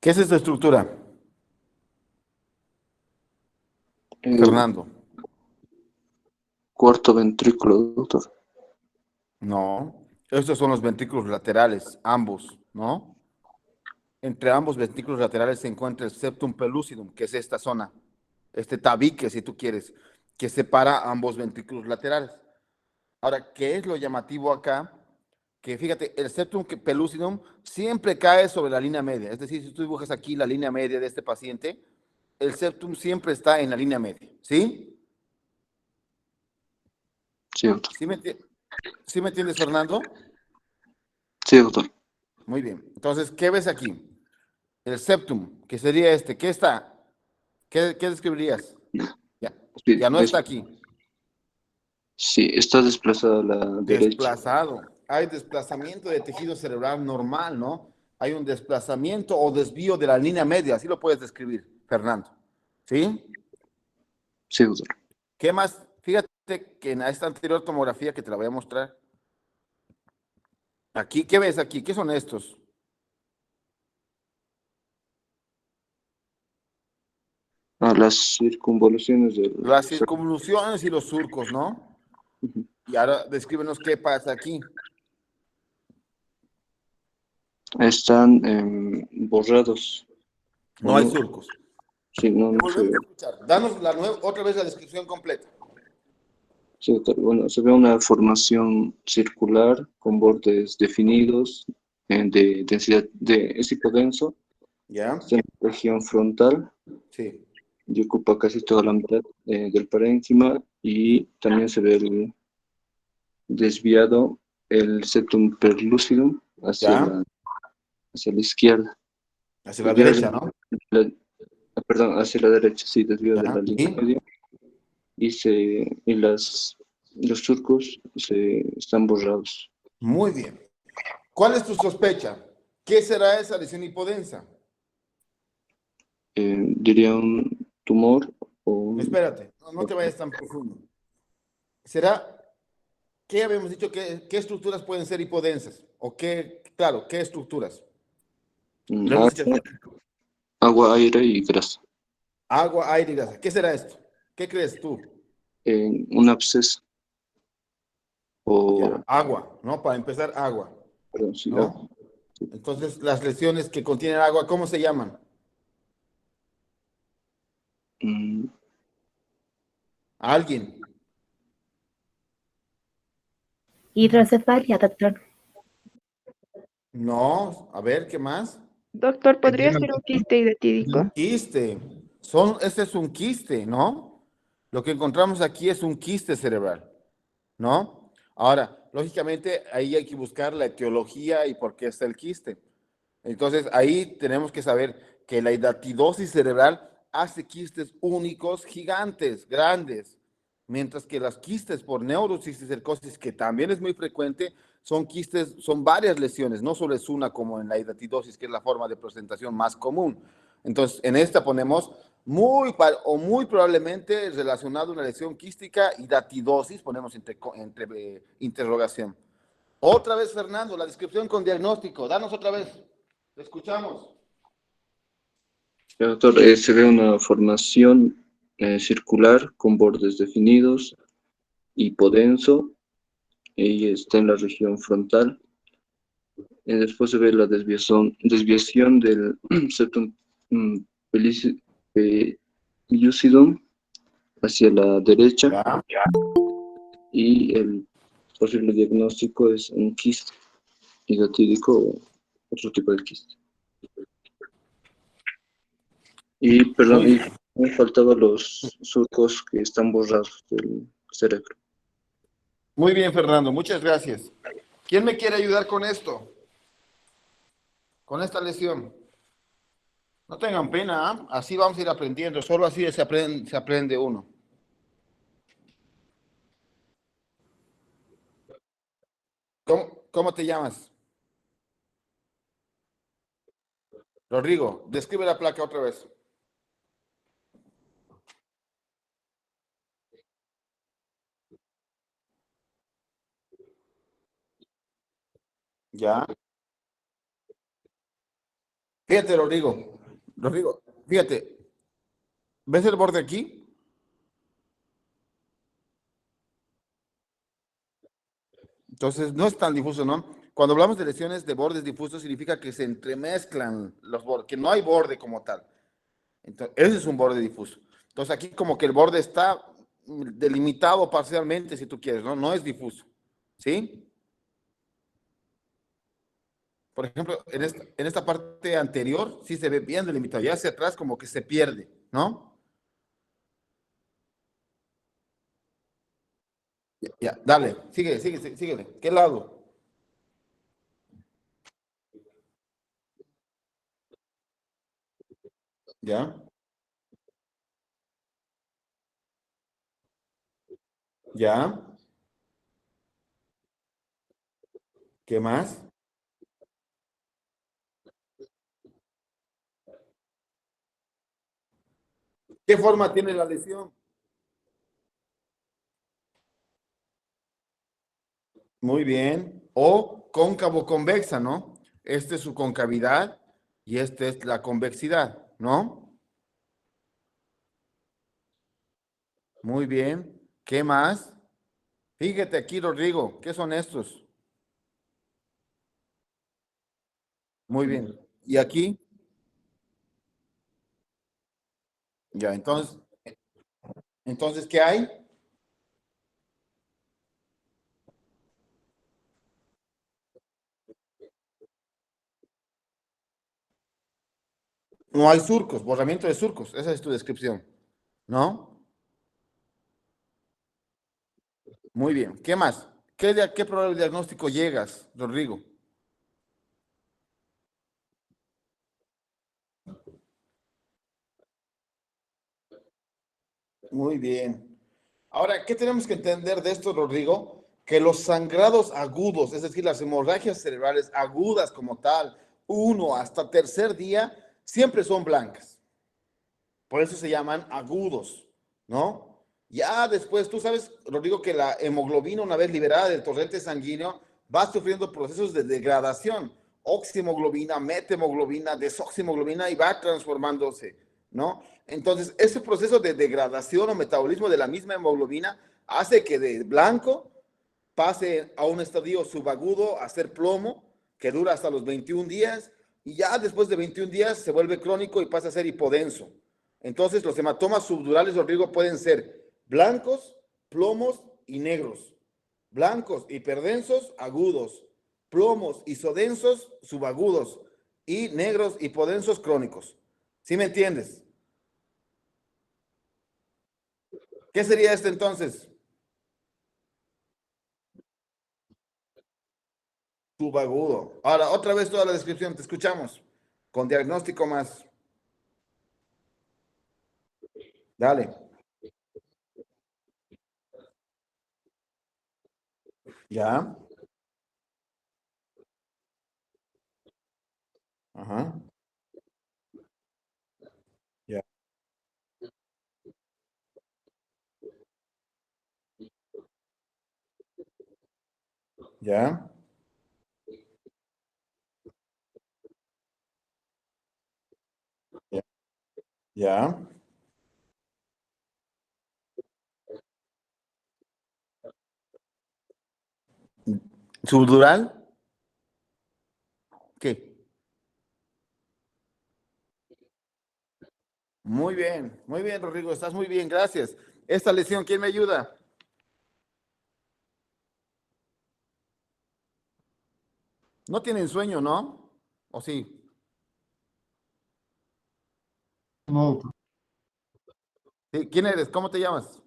¿Qué es esta estructura? El Fernando. cuarto ventrículo, doctor. No. Estos son los ventrículos laterales, ambos. ¿no? Entre ambos ventrículos laterales se encuentra el septum pellucidum, que es esta zona, este tabique, si tú quieres, que separa ambos ventrículos laterales. Ahora, ¿qué es lo llamativo acá? Que fíjate, el septum pellucidum siempre cae sobre la línea media. Es decir, si tú dibujas aquí la línea media de este paciente, el septum siempre está en la línea media. ¿Sí? Sí, doctor. ¿Sí me entiendes, Fernando? Sí, doctor. Muy bien. Entonces, ¿qué ves aquí? El septum, que sería este. ¿Qué está? ¿Qué describirías? Ya, Sí, ya no está aquí. sí, está desplazada a la derecha. Desplazado. Hay desplazamiento de tejido cerebral normal, ¿no? Hay un desplazamiento o desvío de la línea media, así lo puedes describir, Fernando. ¿Sí? Sí, doctor. ¿Qué más? Fíjate que en esta anterior tomografía que te la voy a mostrar, aquí, ¿qué ves aquí? ¿Qué son estos? A las circunvoluciones del... Las circunvoluciones y los surcos, ¿no? Ujú. Y ahora descríbenos qué pasa aquí. Están borrados. ¿O No hay no? surcos. Sí, no, Te no se volvemos ve. a escuchar. Danos otra vez la descripción completa. Sí, doctor. Bueno, se ve una formación circular con bordes definidos de densidad de es hipodenso. ¿Ya? Está en la región frontal Sí. y ocupa casi toda la mitad del parénquima y también se ve desviado el septum perlucidum ¿Ya? hacia la izquierda. Hacia la Desviado derecha, ¿no? la- perdón, hacia la derecha, sí, desviado de ¿Ya? la línea ¿Y? media y los surcos están borrados. Muy bien. ¿Cuál es tu sospecha? ¿Qué será esa lesión hipodensa? Diría un tumor o un... Espérate, no te vayas tan profundo. ¿Será, qué habíamos dicho, qué estructuras pueden ser hipodensas? O qué, claro, qué estructuras. Lo hemos dicho. agua, agua, aire y grasa. Agua, aire y grasa. ¿Qué será esto? ¿Qué crees tú? Un absceso o, Ya, agua, ¿no? Para empezar, agua, perdón, sí, ¿no? Entonces, las lesiones que contienen agua, ¿cómo se llaman? mm, ¿Alguien? Hidrocefalia, doctor. No, a ver, ¿qué más? Doctor, ¿podría Edema. ser un quiste hidrotídico? Quiste. Este es un quiste, ¿no? Lo que encontramos aquí es un quiste cerebral, ¿no? Ahora, lógicamente, ahí hay que buscar la etiología y por qué está el quiste. Entonces, ahí tenemos que saber que la hidatidosis cerebral hace quistes únicos, gigantes, grandes, mientras que las quistes por neurocisticercosis, que también es muy frecuente, son quistes, son varias lesiones, no solo es una como en la hidatidosis, que es la forma de presentación más común. Entonces, en esta ponemos muy probablemente relacionado a una lesión quística, hidatidosis, ponemos entre interrogación. Otra vez, Fernando, la descripción con diagnóstico. Danos otra vez. Te escuchamos. doctor, se ve una formación circular con bordes definidos, hipodenso, y está en la región frontal. Después se ve la desviación del septum mm, pelici- pellucidum hacia la derecha Ya. y el posible diagnóstico es un quiste hidatídico o otro tipo de quiste. Y, perdón, Muy y bien. me faltaban los surcos que están borrados del cerebro. Muy bien, Fernando. Muchas gracias. ¿Quién me quiere ayudar con esto? Con esta lesión. No tengan pena, ¿ah? Así vamos a ir aprendiendo. Solo así se aprende uno. ¿Cómo te llamas? Rodrigo, describe la placa otra vez. Ya. Fíjate, Rodrigo. Rodrigo, fíjate. ¿Ves el borde aquí? Entonces, no es tan difuso, ¿no? Cuando hablamos de lesiones de bordes difusos, significa que se entremezclan los bordes, que no hay borde como tal. Entonces, ese es un borde difuso. Entonces, aquí como que el borde está delimitado parcialmente, si tú quieres, ¿no? No es difuso, ¿sí? Por ejemplo, en esta parte anterior sí se ve bien delimitado, ya hacia atrás como que se pierde, ¿no? Ya, dale, síguele. ¿Qué lado? ¿Ya? ¿Ya? ¿Qué más? ¿Qué forma tiene la lesión? Muy bien. O cóncavo convexa, ¿no? Esta es su concavidad y esta es la convexidad, ¿no? Muy bien. ¿Qué más? Fíjate aquí, Rodrigo, ¿qué son estos? Muy bien. ¿Y aquí? Ya, entonces, ¿qué hay? No hay surcos, borramiento de surcos. Esa es tu descripción, ¿no? Muy bien. ¿Qué más? ¿Qué probable diagnóstico llegas, Rodrigo? Muy bien. Ahora, ¿qué tenemos que entender de esto, Rodrigo? Que los sangrados agudos, es decir, las hemorragias cerebrales agudas como tal, uno hasta tercer día, siempre son blancas. Por eso se llaman agudos, ¿no? Ya después, tú sabes, Rodrigo, que la hemoglobina, una vez liberada del torrente sanguíneo, va sufriendo procesos de degradación, oxihemoglobina, methemoglobina, desoxihemoglobina y va transformándose, ¿no? Entonces, ese proceso de degradación o metabolismo de la misma hemoglobina hace que de blanco pase a un estadio subagudo a ser plomo, que dura hasta los 21 días, y ya después de 21 días se vuelve crónico y pasa a ser hipodenso. Entonces, los hematomas subdurales, Rodrigo, pueden ser blancos, plomos y negros. Blancos, hiperdensos, agudos. Plomos, isodensos, subagudos. Y negros, hipodensos, crónicos. ¿Sí me entiendes? ¿Qué sería este entonces? Subagudo. Ahora, otra vez toda la descripción, te escuchamos. Con diagnóstico más. Dale. Ya. Ajá. Ya. Ya. Ya. Ya. Subdural. ¿Qué? muy bien, Rodrigo, estás muy bien, gracias. Esta lesión, ¿quién me ayuda? No tienen sueño, ¿no? ¿O sí? No, doctor. Sí, ¿quién eres? ¿Cómo te llamas?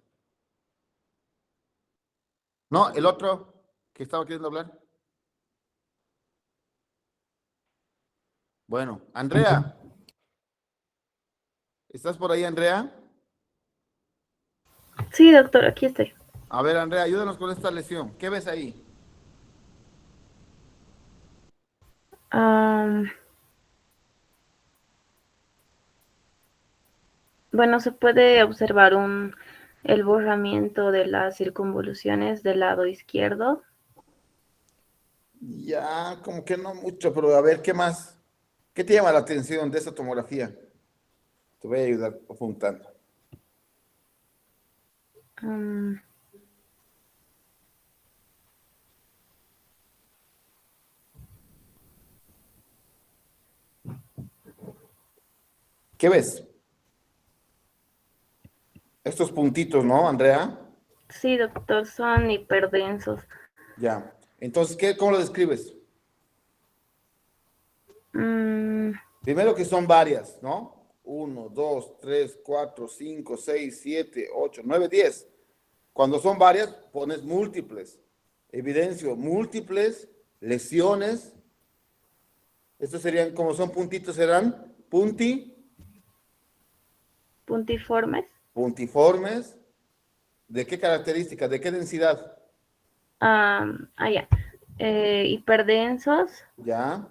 No, el otro que estaba queriendo hablar. Bueno, Andrea, ¿estás por ahí, Andrea? Sí, doctor, aquí estoy. A ver, Andrea, ayúdanos con esta lesión. ¿Qué ves ahí? Am, bueno, se puede observar el borramiento de las circunvoluciones del lado izquierdo. Ya, como que no mucho, pero a ver, ¿qué más? ¿Qué te llama la atención de esta tomografía? Te voy a ayudar apuntando. Am, ¿Qué ves? Estos puntitos, ¿no, Andrea? Sí, doctor, son hiperdensos. Ya. Entonces, ¿cómo lo describes? Mm, Primero que son varias, ¿no? 1, 2, 3, 4, 5, 6, 7, 8, 9, 10. Cuando son varias, pones múltiples. Evidencio, múltiples, lesiones. Estos serían, como son puntitos, serán puntiformes. puntiformes. ¿De qué características? ¿De qué densidad? Ya. Hiperdensos. Ya.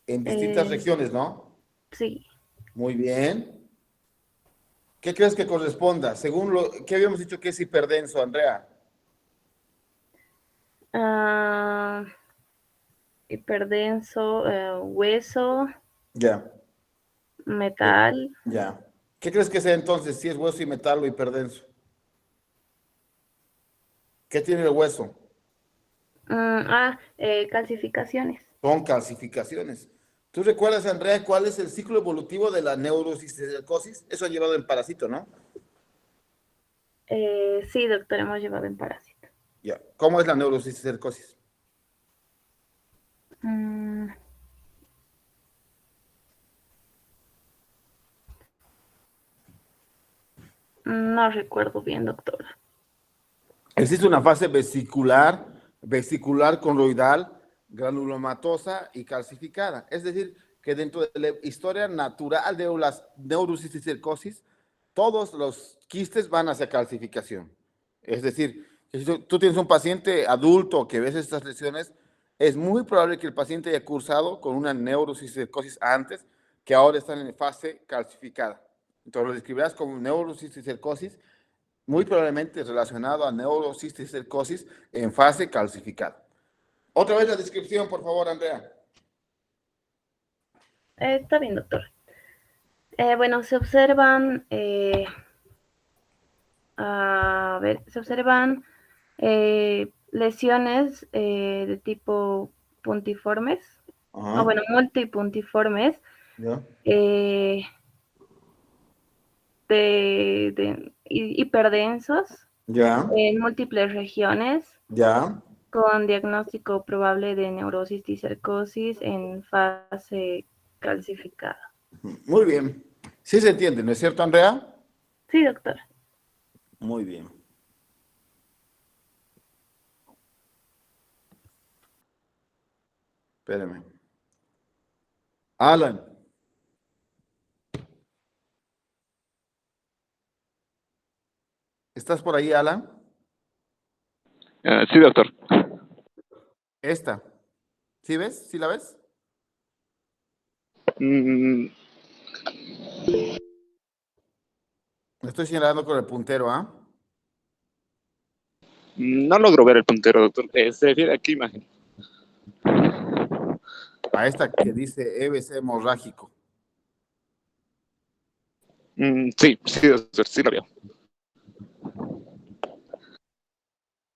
En distintas eh, regiones, ¿no? sí. Muy bien. ¿Qué crees que corresponda? Según lo que habíamos dicho que es hiperdenso, Andrea. Ah, hiperdenso, hueso, Ya, metal. ya. ¿Qué crees que sea entonces si es hueso y metal o hiperdenso? ¿Qué tiene el hueso? Calcificaciones. Son calcificaciones. ¿Tú recuerdas, Andrea, cuál es el ciclo evolutivo de la neurocisticercosis? Eso ha llevado en parásito, ¿no? Sí, doctor, hemos llevado en parásito. Ya. ¿Cómo es la neurocisticercosis? Mm, no recuerdo bien, doctor. Existe una fase vesicular conroidal, granulomatosa y calcificada. Es decir, que dentro de la historia natural de las neurocisticercosis, todos los quistes van hacia calcificación. Es decir, que si tú tienes un paciente adulto que ves estas lesiones, es muy probable que el paciente haya cursado con una neurocisticercosis antes, que ahora están en fase calcificada. Entonces lo describirás como neurocisticercosis muy probablemente relacionado a neurocisticercosis en fase calcificada. Otra vez la descripción, por favor, Andrea. Está bien, doctor. Bueno, se observan, se observan lesiones de tipo puntiformes, o Ajá. bueno, multipuntiformes, Ya. eh, hiperdensos Ya. en múltiples regiones, Ya. con diagnóstico probable de neurocisticercosis en fase calcificada. Muy bien. Sí se entiende, ¿no es cierto, Andrea? Sí, doctor. Muy bien. Espérame. Alan. ¿Estás por ahí, Alan? Sí, doctor. Esta. ¿Sí ves? ¿Sí la ves? Mm, Me estoy señalando con el puntero, ¿ah? no logro ver el puntero, doctor. Se refiere a qué imagen. A esta que dice EBC hemorrágico. Sí, sí, doctor, sí lo veo.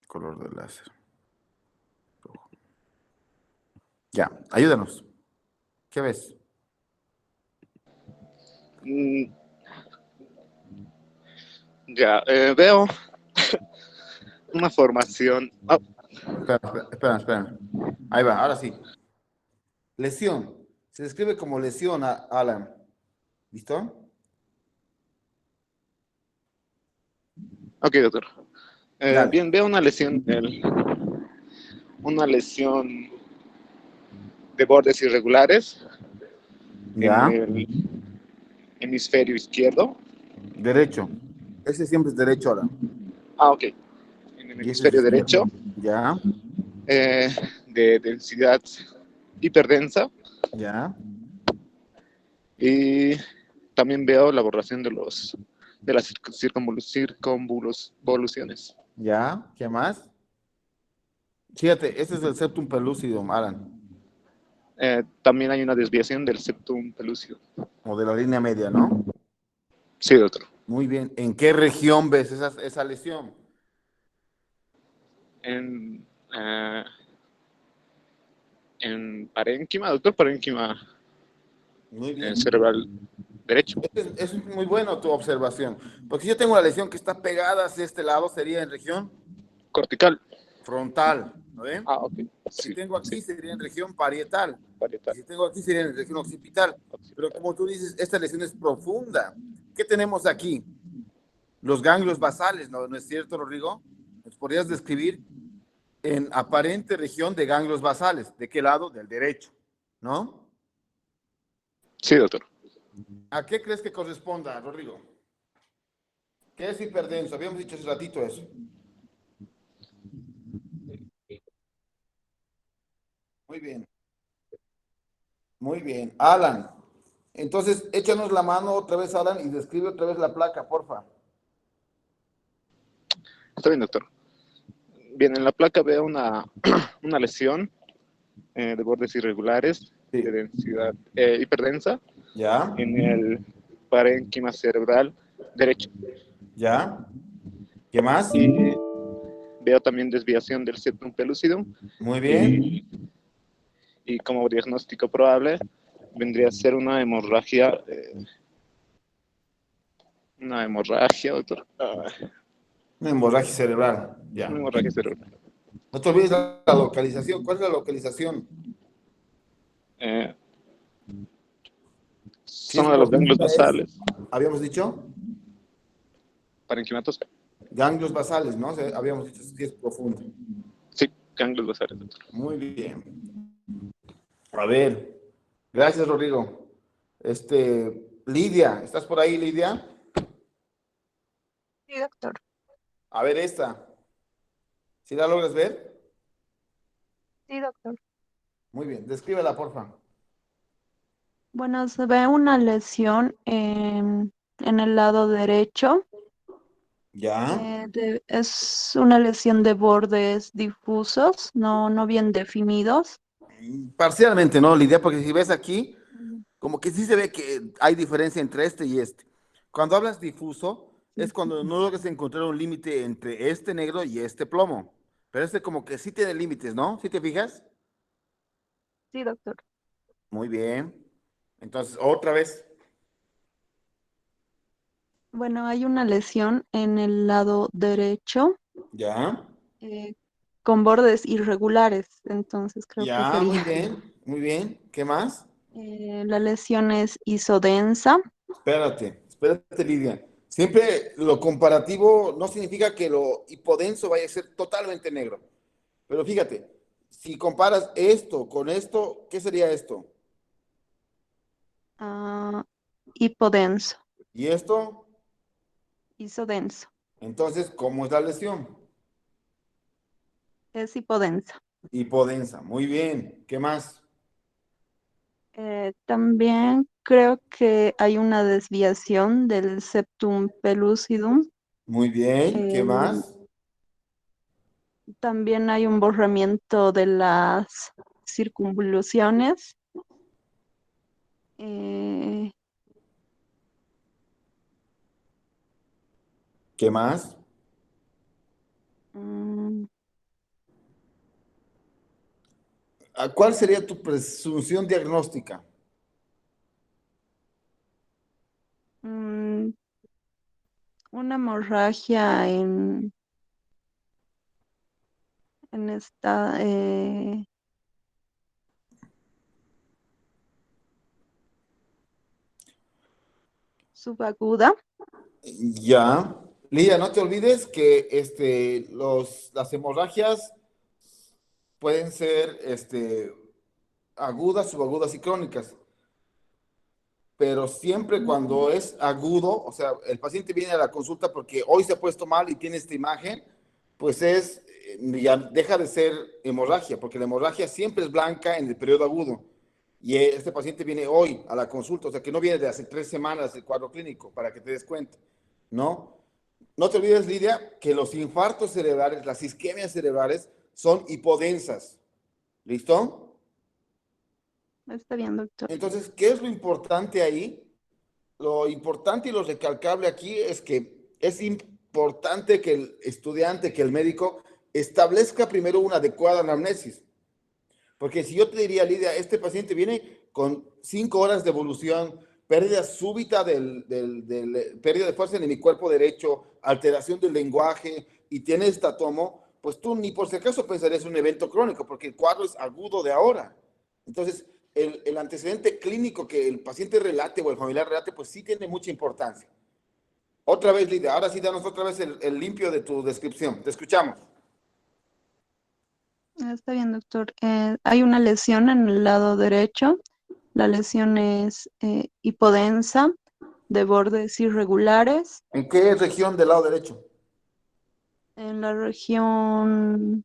Color de láser. Ya, ayúdanos. ¿Qué ves? Mm, ya, veo una formación. Oh, Espera. Ahí va, ahora sí. Lesión. Se describe como lesión, Alan. ¿Listo? ok, doctor. Dale. Bien, veo una lesión de bordes irregulares en Ya. el hemisferio izquierdo. Derecho. Ese siempre es derecho, Alan. Ok. En el Y ese es hemisferio izquierdo. derecho, Ya. eh, de densidad hiperdensa. Ya. Y también veo la borración de las circunvoluciones. Ya. ¿Qué más? Fíjate, este es el septum pellucidum, Alan. También hay una desviación del septum pelúcido. O de la línea media, ¿no? Sí, doctor. Muy bien. ¿En qué región ves esa lesión? En, eh, en parénquima, doctor, parénquima. Muy bien. cerebral derecho. Es muy bueno tu observación. Porque si yo tengo una lesión que está pegada hacia este lado, sería en región Cortical. frontal, ¿no ven? Ah, ok. Si Sí, tengo aquí, sí, sería en región parietal. Y parietal. si tengo aquí, sería en región occipital. Pero como tú dices, esta lesión es profunda. ¿Qué tenemos aquí? Los ganglios basales, ¿no es cierto, Rodrigo? ¿Nos podrías describir en aparente región de ganglios basales? ¿De qué lado? Del derecho, ¿no? Sí, doctor. ¿A qué crees que corresponda, Rodrigo? ¿Qué es hiperdenso? Habíamos dicho hace ratito eso. Muy bien, muy bien. Alan, entonces échanos la mano otra vez, Alan, y describe otra vez la placa, porfa. Está bien, doctor. Bien, en la placa veo una, una lesión de bordes irregulares, Sí. de densidad hiperdensa, ¿Ya? en el parénquima cerebral derecho. ¿Ya? ¿Qué más? Y veo también desviación del septum pellucidum. Muy bien. Y como diagnóstico probable vendría a ser una hemorragia, doctor. Una hemorragia cerebral. Ya. Una hemorragia cerebral. No te olvides la localización. ¿Cuál es la localización? Si es Zona de los ganglios profunda, basales. habíamos dicho, Parenquimatosa. ganglios basales, ¿no? O sea, habíamos dicho si es profunda. Sí, ganglios basales, doctor. Muy bien. A ver, gracias, Rodrigo. Lidia, ¿estás por ahí, Lidia? Sí, doctor. A ver esta. ¿Sí la logras ver? Sí, doctor. Muy bien, descríbela, porfa. Bueno, se ve una lesión en el lado derecho. ¿Ya? Es una lesión de bordes difusos, no bien definidos. Parcialmente, ¿no, Lidia? Porque si ves aquí, como que sí se ve que hay diferencia entre este y este. Cuando hablas difuso, es cuando no logras encontrar un límite entre este negro y este plomo. Pero este como que sí tiene límites, ¿no? ¿Sí te fijas? Sí, doctor. Muy bien. Entonces, otra vez. Bueno, hay una lesión en el lado derecho ¿Ya? eh, con bordes irregulares, entonces creo que Ya, muy sería. bien, muy bien. ¿Qué más? La lesión es isodensa. Espérate, Lidia. Siempre lo comparativo no significa que lo hipodenso vaya a ser totalmente negro. Pero fíjate, si comparas esto con esto, ¿qué sería esto? ah, Hipodenso, ¿Y esto? isodenso, Entonces, ¿cómo es la lesión? es hipodensa. Hipodensa. Muy bien. ¿Qué más? También creo que hay una desviación del septum pellucidum. Muy bien. ¿Qué Eh, más? También hay un borramiento de las circunvoluciones. Eh, ¿Qué más? mm, ¿Cuál sería tu presunción diagnóstica? mm, una hemorragia en esta subaguda. Ya. Lidia, no te olvides que las hemorragias pueden ser agudas, subagudas y crónicas. Pero siempre cuando es agudo, o sea, el paciente viene a la consulta porque hoy se ha puesto mal y tiene esta imagen, pues ya deja de ser hemorragia, porque la hemorragia siempre es blanca en el periodo agudo. Y este paciente viene hoy a la consulta, o sea, que no viene de hace 3 semanas el cuadro clínico, para que te des cuenta, ¿no? No te olvides, Lidia, que los infartos cerebrales, las isquemias cerebrales, son hipodensas. ¿Listo? Está bien, doctor. Entonces, ¿qué es lo importante ahí? Lo importante y lo recalcable aquí es que es importante que el estudiante, que el médico establezca primero una adecuada anamnesis. Porque si yo te diría, Lidia, este paciente viene con 5 horas de evolución, pérdida súbita pérdida de fuerza en mi cuerpo derecho, alteración del lenguaje, y tienes esta tomo, pues tú ni por si acaso pensarías en un evento crónico, porque el cuadro es agudo de ahora. Entonces, el antecedente clínico que el paciente relate o el familiar relate, pues sí tiene mucha importancia. Otra vez, Lidia, ahora sí danos otra vez el limpio de tu descripción. Te escuchamos. Está bien, doctor. Hay una lesión en el lado derecho. La lesión es hipodensa, de bordes irregulares, ¿En qué región del lado derecho? en la región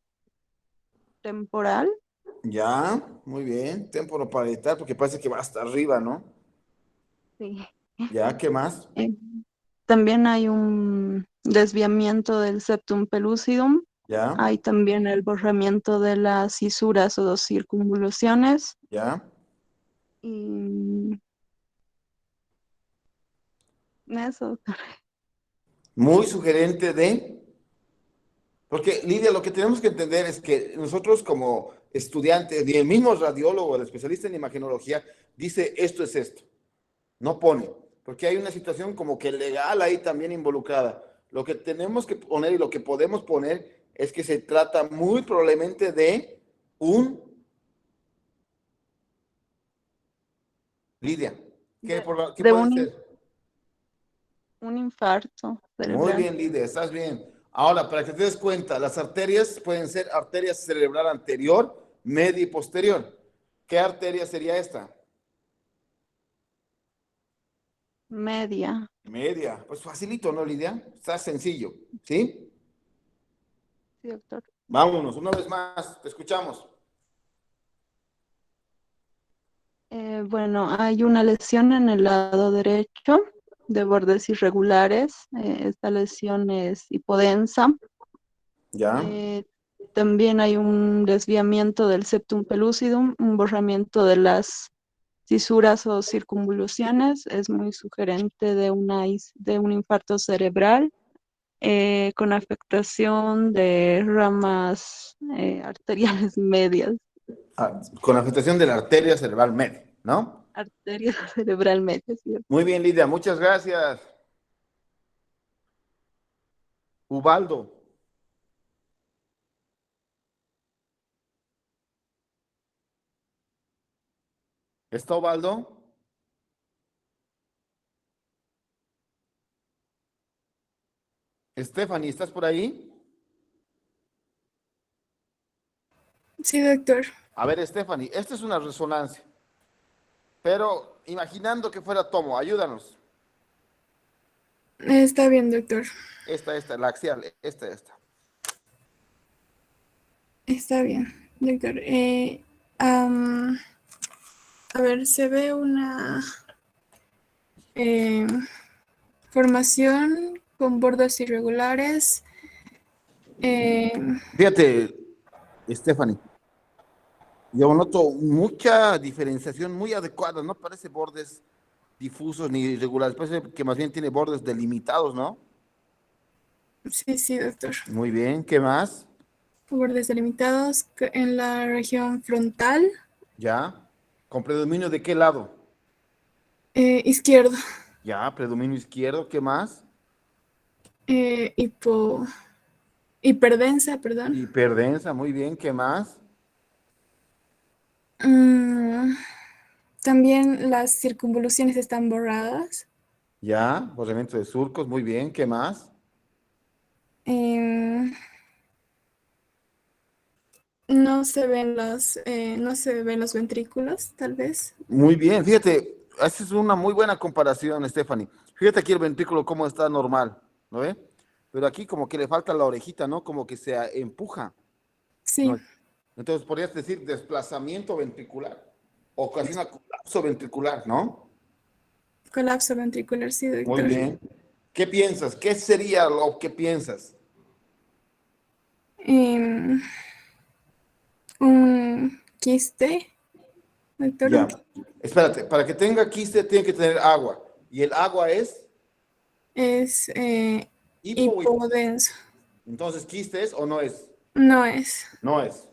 temporal. Ya, muy bien. Temporoparietal, porque parece que va hasta arriba, ¿no? Sí. Ya, ¿qué más? Eh, También hay un desviamiento del septum pellucidum. Ya, Hay también el borramiento de las cisuras o circunvoluciones. ya. Y eso. Muy sugerente de... Porque, Lidia, lo que tenemos que entender es que nosotros como estudiantes, y el mismo radiólogo, el especialista en imagenología, dice esto es esto, no pone, porque hay una situación como que legal ahí también involucrada. Lo que tenemos que poner y lo que podemos poner es que se trata muy probablemente de un... Lidia, ¿qué De puede ser? un infarto Muy cerebral. bien, Lidia, estás bien. Ahora, para que te des cuenta, las arterias pueden ser arteria cerebral anterior, media y posterior. ¿Qué arteria sería esta? Media. Media. Pues facilito, ¿no, Lidia? Está sencillo, ¿sí? Sí, doctor. Vámonos, una vez más, te escuchamos. Bueno, hay una lesión en el lado derecho de bordes irregulares. Esta lesión es hipodensa. ¿Ya? Eh, También hay un desviamiento del septum pellucidum, un borramiento de las cisuras o circunvoluciones. Es muy sugerente de de un infarto cerebral con afectación de ramas arteriales medias. Ah, con afectación de la arteria cerebral media, ¿no? Arteria cerebral media, ¿sí? Muy bien, Lidia, muchas gracias. Ubaldo. ¿Está Ubaldo? Stephanie, ¿estás por ahí? Sí, doctor. A ver, Stephanie, esta es una resonancia, pero imaginando que fuera tomo, ayúdanos. Está bien, doctor. Esta, la axial, esta. Está bien, doctor. A ver, se ve una eh, formación con bordes irregulares. Fíjate, Stephanie, yo noto mucha diferenciación muy adecuada, no parece bordes difusos ni irregulares, parece que más bien tiene bordes delimitados, ¿no? Sí, doctor. Muy bien, ¿qué más? Bordes delimitados en la región frontal. Ya, ¿con predominio de qué lado? Izquierdo. Ya, predominio izquierdo, ¿qué más? Hiperdensa, perdón. Hiperdensa, muy bien, ¿qué más? También las circunvoluciones están borradas. Ya, borramiento de surcos, muy bien, ¿qué más? No se ven los ventrículos, tal vez. Muy bien, fíjate, esa es una muy buena comparación, Stephanie. Fíjate aquí el ventrículo cómo está normal, ¿no ve? Pero aquí como que le falta la orejita, ¿no? Como que se empuja, Sí, ¿no? Entonces podrías decir desplazamiento ventricular, ocasiona colapso ventricular, ¿no? colapso ventricular, sí, Muy doctor. bien. ¿Qué piensas? ¿Qué sería lo que piensas? Em, un quiste, doctor. Ya. Espérate, para que tenga quiste tiene que tener agua. ¿Y el agua es? Es Hipo. hipodenso. Entonces, ¿quiste es o no es? No es. No es.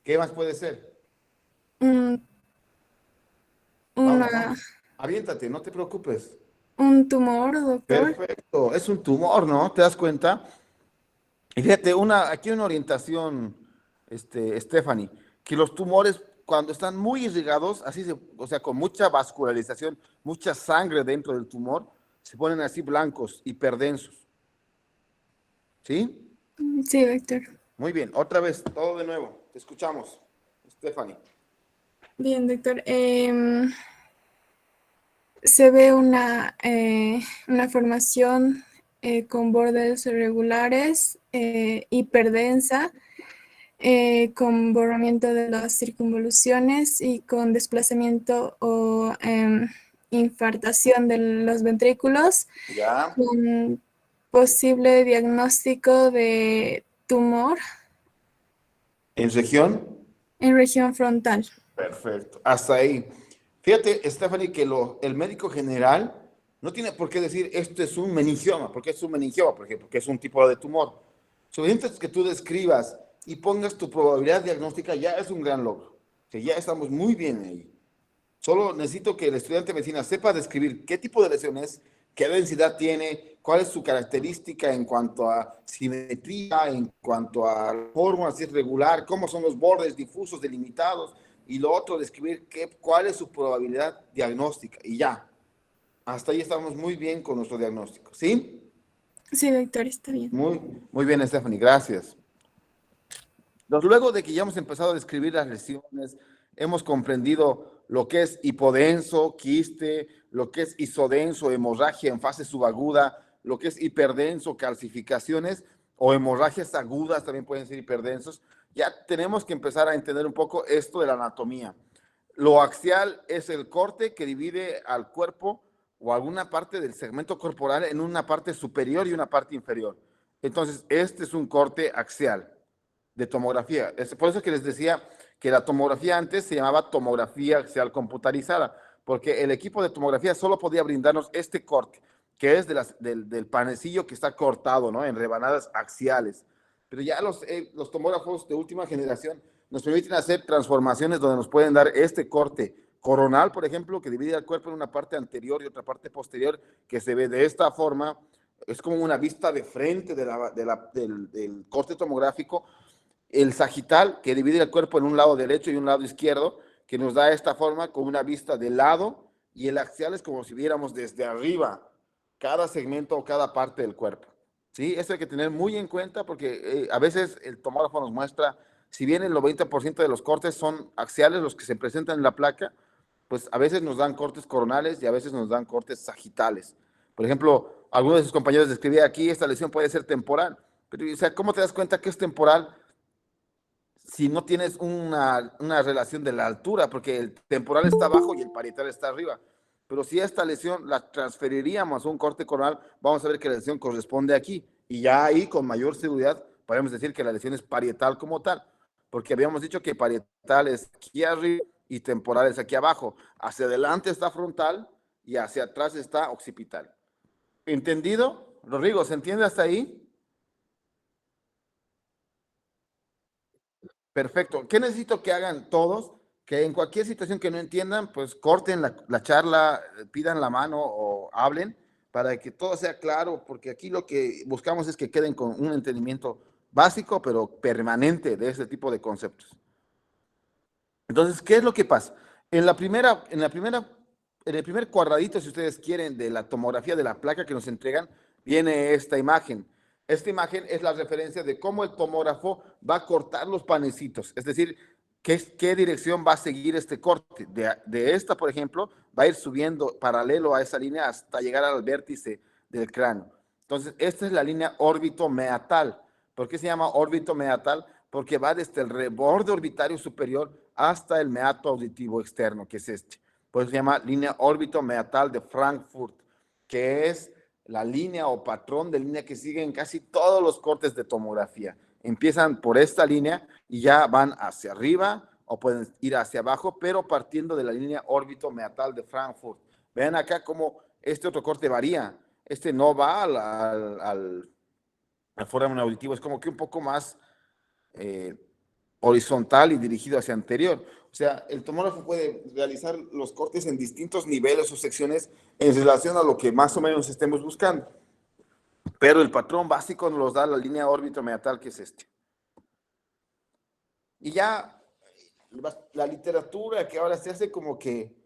¿Qué más puede ser? Un Vamos, una, vamos. Aviéntate, no te preocupes. un tumor, doctor. Perfecto. Es un tumor, ¿no? ¿Te das cuenta? Y fíjate, aquí una orientación, Stephanie, que los tumores cuando están muy irrigados, o sea, con mucha vascularización, mucha sangre dentro del tumor, se ponen así blancos, hiperdensos. ¿Sí? Sí, doctor. Muy bien, otra vez, todo de nuevo. Te escuchamos, Stephanie. Bien, doctor. Se ve una formación con bordes irregulares, hiperdensa, con borramiento de las circunvoluciones y con desplazamiento o infartación de los ventrículos, Ya. con posible diagnóstico de tumor ¿En región? en región frontal. Perfecto. Hasta ahí. Fíjate, Stephanie, que el médico general no tiene por qué decir esto es un meningioma, porque es un meningioma, porque es un tipo de tumor. Suficiente es que tú describas y pongas tu probabilidad diagnóstica, ya es un gran logro. Que ya estamos muy bien ahí. Solo necesito que el estudiante de medicina sepa describir qué tipo de lesión es, qué densidad tiene, cuál es su característica en cuanto a simetría, en cuanto a forma, si es regular, cómo son los bordes difusos, delimitados, y lo otro, describir cuál es su probabilidad diagnóstica, y ya. Hasta ahí estamos muy bien con nuestro diagnóstico, ¿sí? Sí, doctor, está bien. Muy bien, Stephanie, gracias. Luego de que ya hemos empezado a describir las lesiones, hemos comprendido lo que es hipodenso, quiste, lo que es isodenso, hemorragia en fase subaguda, lo que es hiperdenso, calcificaciones o hemorragias agudas también pueden ser hiperdensos. Ya tenemos que empezar a entender un poco esto de la anatomía. Lo axial es el corte que divide al cuerpo o alguna parte del segmento corporal en una parte superior y una parte inferior. Entonces, este es un corte axial de tomografía. Es por eso que les decía que la tomografía antes se llamaba tomografía axial computarizada, porque el equipo de tomografía solo podía brindarnos este corte, que es del panecillo que está cortado, ¿no? En rebanadas axiales. Pero ya los tomógrafos de última generación nos permiten hacer transformaciones donde nos pueden dar este corte coronal, por ejemplo, que divide el cuerpo en una parte anterior y otra parte posterior, que se ve de esta forma. Es como una vista de frente del corte tomográfico. El sagital, que divide el cuerpo en un lado derecho y un lado izquierdo, que nos da esta forma con una vista de lado, y el axial es como si viéramos desde arriba cada segmento o cada parte del cuerpo. ¿Sí? Eso hay que tener muy en cuenta porque a veces el tomógrafo nos muestra, si bien el 90% de los cortes son axiales, los que se presentan en la placa, pues a veces nos dan cortes coronales y a veces nos dan cortes sagitales. Por ejemplo, algunos de sus compañeros describían aquí, esta lesión puede ser temporal. Pero, o sea, ¿cómo te das cuenta que es temporal si no tienes una relación de la altura? Porque el temporal está abajo y el parietal está arriba. Pero si esta lesión la transferiríamos a un corte coronal, vamos a ver que la lesión corresponde aquí. Y ya ahí, con mayor seguridad, podemos decir que la lesión es parietal como tal. Porque habíamos dicho que parietal es aquí arriba y temporal es aquí abajo. Hacia adelante está frontal y hacia atrás está occipital. ¿Entendido? Rodrigo, ¿se entiende hasta ahí? Perfecto. ¿Qué necesito que hagan todos? Que en cualquier situación que no entiendan, pues corten la charla, pidan la mano o hablen para que todo sea claro, porque aquí lo que buscamos es que queden con un entendimiento básico, pero permanente de ese tipo de conceptos. Entonces, ¿qué es lo que pasa? En el primer cuadradito, si ustedes quieren, de la tomografía de la placa que nos entregan, viene esta imagen. Esta imagen es la referencia de cómo el tomógrafo va a cortar los panecitos, es decir, qué dirección va a seguir este corte. De esta, por ejemplo, va a ir subiendo paralelo a esa línea hasta llegar al vértice del cráneo. Entonces, esta es la línea órbito-meatal. ¿Por qué se llama órbito-meatal? Porque va desde el reborde orbitario superior hasta el meato auditivo externo, que es este. Por eso se llama línea órbito-meatal de Frankfurt, que es la línea o patrón de línea que siguen casi todos los cortes de tomografía. Empiezan por esta línea y ya van hacia arriba o pueden ir hacia abajo, pero partiendo de la línea órbito-meatal de Frankfurt. Vean acá cómo este otro corte varía. Este no va al foramen auditivo, es como que un poco más horizontal y dirigido hacia anterior. O sea, el tomógrafo puede realizar los cortes en distintos niveles o secciones en relación a lo que más o menos estemos buscando. Pero el patrón básico nos los da la línea órbito-meatal, que es este. Y ya la literatura que ahora se hace como que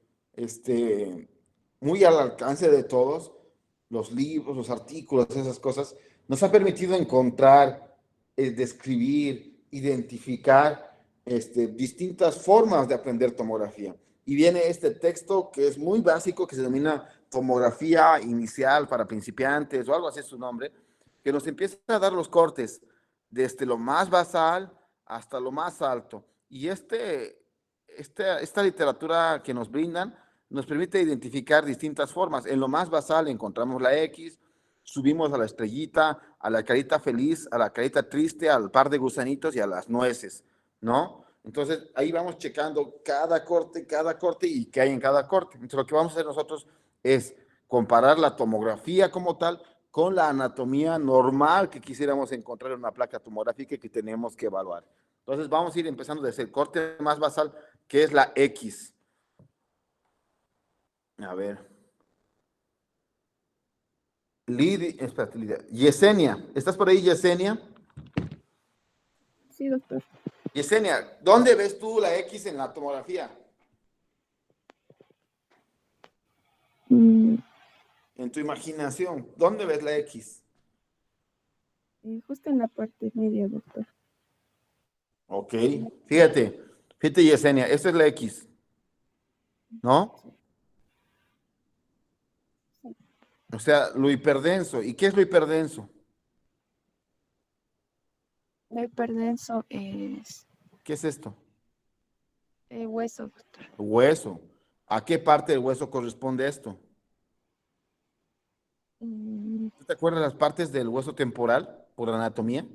muy al alcance de todos, los libros, los artículos, esas cosas, nos ha permitido encontrar, describir, identificar distintas formas de aprender tomografía. Y viene este texto que es muy básico, que se denomina Tomografía Inicial para Principiantes, o algo así es su nombre, que nos empieza a dar los cortes desde lo más basal hasta lo más alto. Y esta literatura que nos brindan nos permite identificar distintas formas. En lo más basal encontramos la X, subimos a la estrellita, a la carita feliz, a la carita triste, al par de gusanitos y a las nueces, ¿no? Entonces, ahí vamos checando cada corte y qué hay en cada corte. Entonces, lo que vamos a hacer nosotros es comparar la tomografía como tal con la anatomía normal que quisiéramos encontrar en una placa tomográfica que tenemos que evaluar. Entonces, vamos a ir empezando desde el corte más basal, que es la X. A ver. Espérate, Lidia. Yesenia, ¿estás por ahí, Yesenia? Sí, doctor. Yesenia, ¿dónde ves tú la X en la tomografía? En tu imaginación, ¿dónde ves la X? Justo en la parte media, doctor. Ok, fíjate, Yesenia, esta es la X, ¿no? O sea, lo hiperdenso. ¿Y qué es lo hiperdenso? Lo hiperdenso es ¿Qué es esto? hueso, doctor. Hueso. ¿A qué parte del hueso corresponde esto? ¿Tú te acuerdas las partes del hueso temporal por anatomía?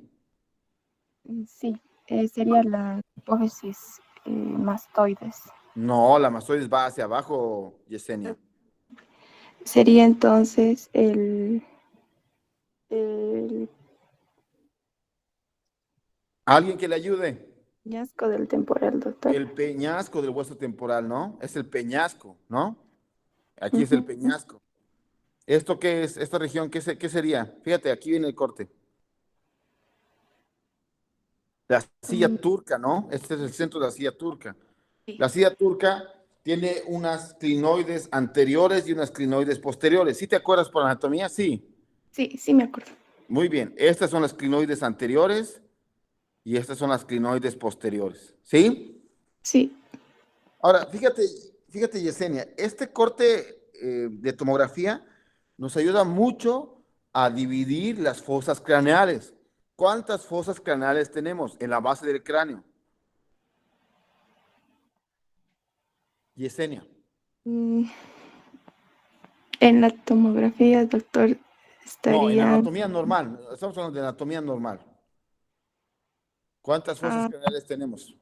Sí, sería la hipófisis mastoides. No, la mastoides va hacia abajo, Yesenia. Sería entonces ¿Alguien que le ayude? peñasco del temporal, doctor. El peñasco del hueso temporal, ¿no? Es el peñasco, ¿no? Aquí es el peñasco. ¿Esto qué es? ¿Esta región qué sería? Fíjate, aquí viene el corte. La silla turca, ¿no? Este es el centro de la silla turca. Sí. La silla turca tiene unas clinoides anteriores y unas clinoides posteriores. ¿Sí te acuerdas por anatomía? Sí. Sí, sí me acuerdo. Muy bien. Estas son las clinoides anteriores y estas son las clinoides posteriores. ¿Sí? Sí. Ahora, fíjate, Yesenia, este corte de tomografía nos ayuda mucho a dividir las fosas craneales. ¿Cuántas fosas craneales tenemos en la base del cráneo? Yesenia. En la tomografía, doctor, No, en estaría anatomía normal. Estamos hablando de anatomía normal. ¿Cuántas fosas craneales tenemos?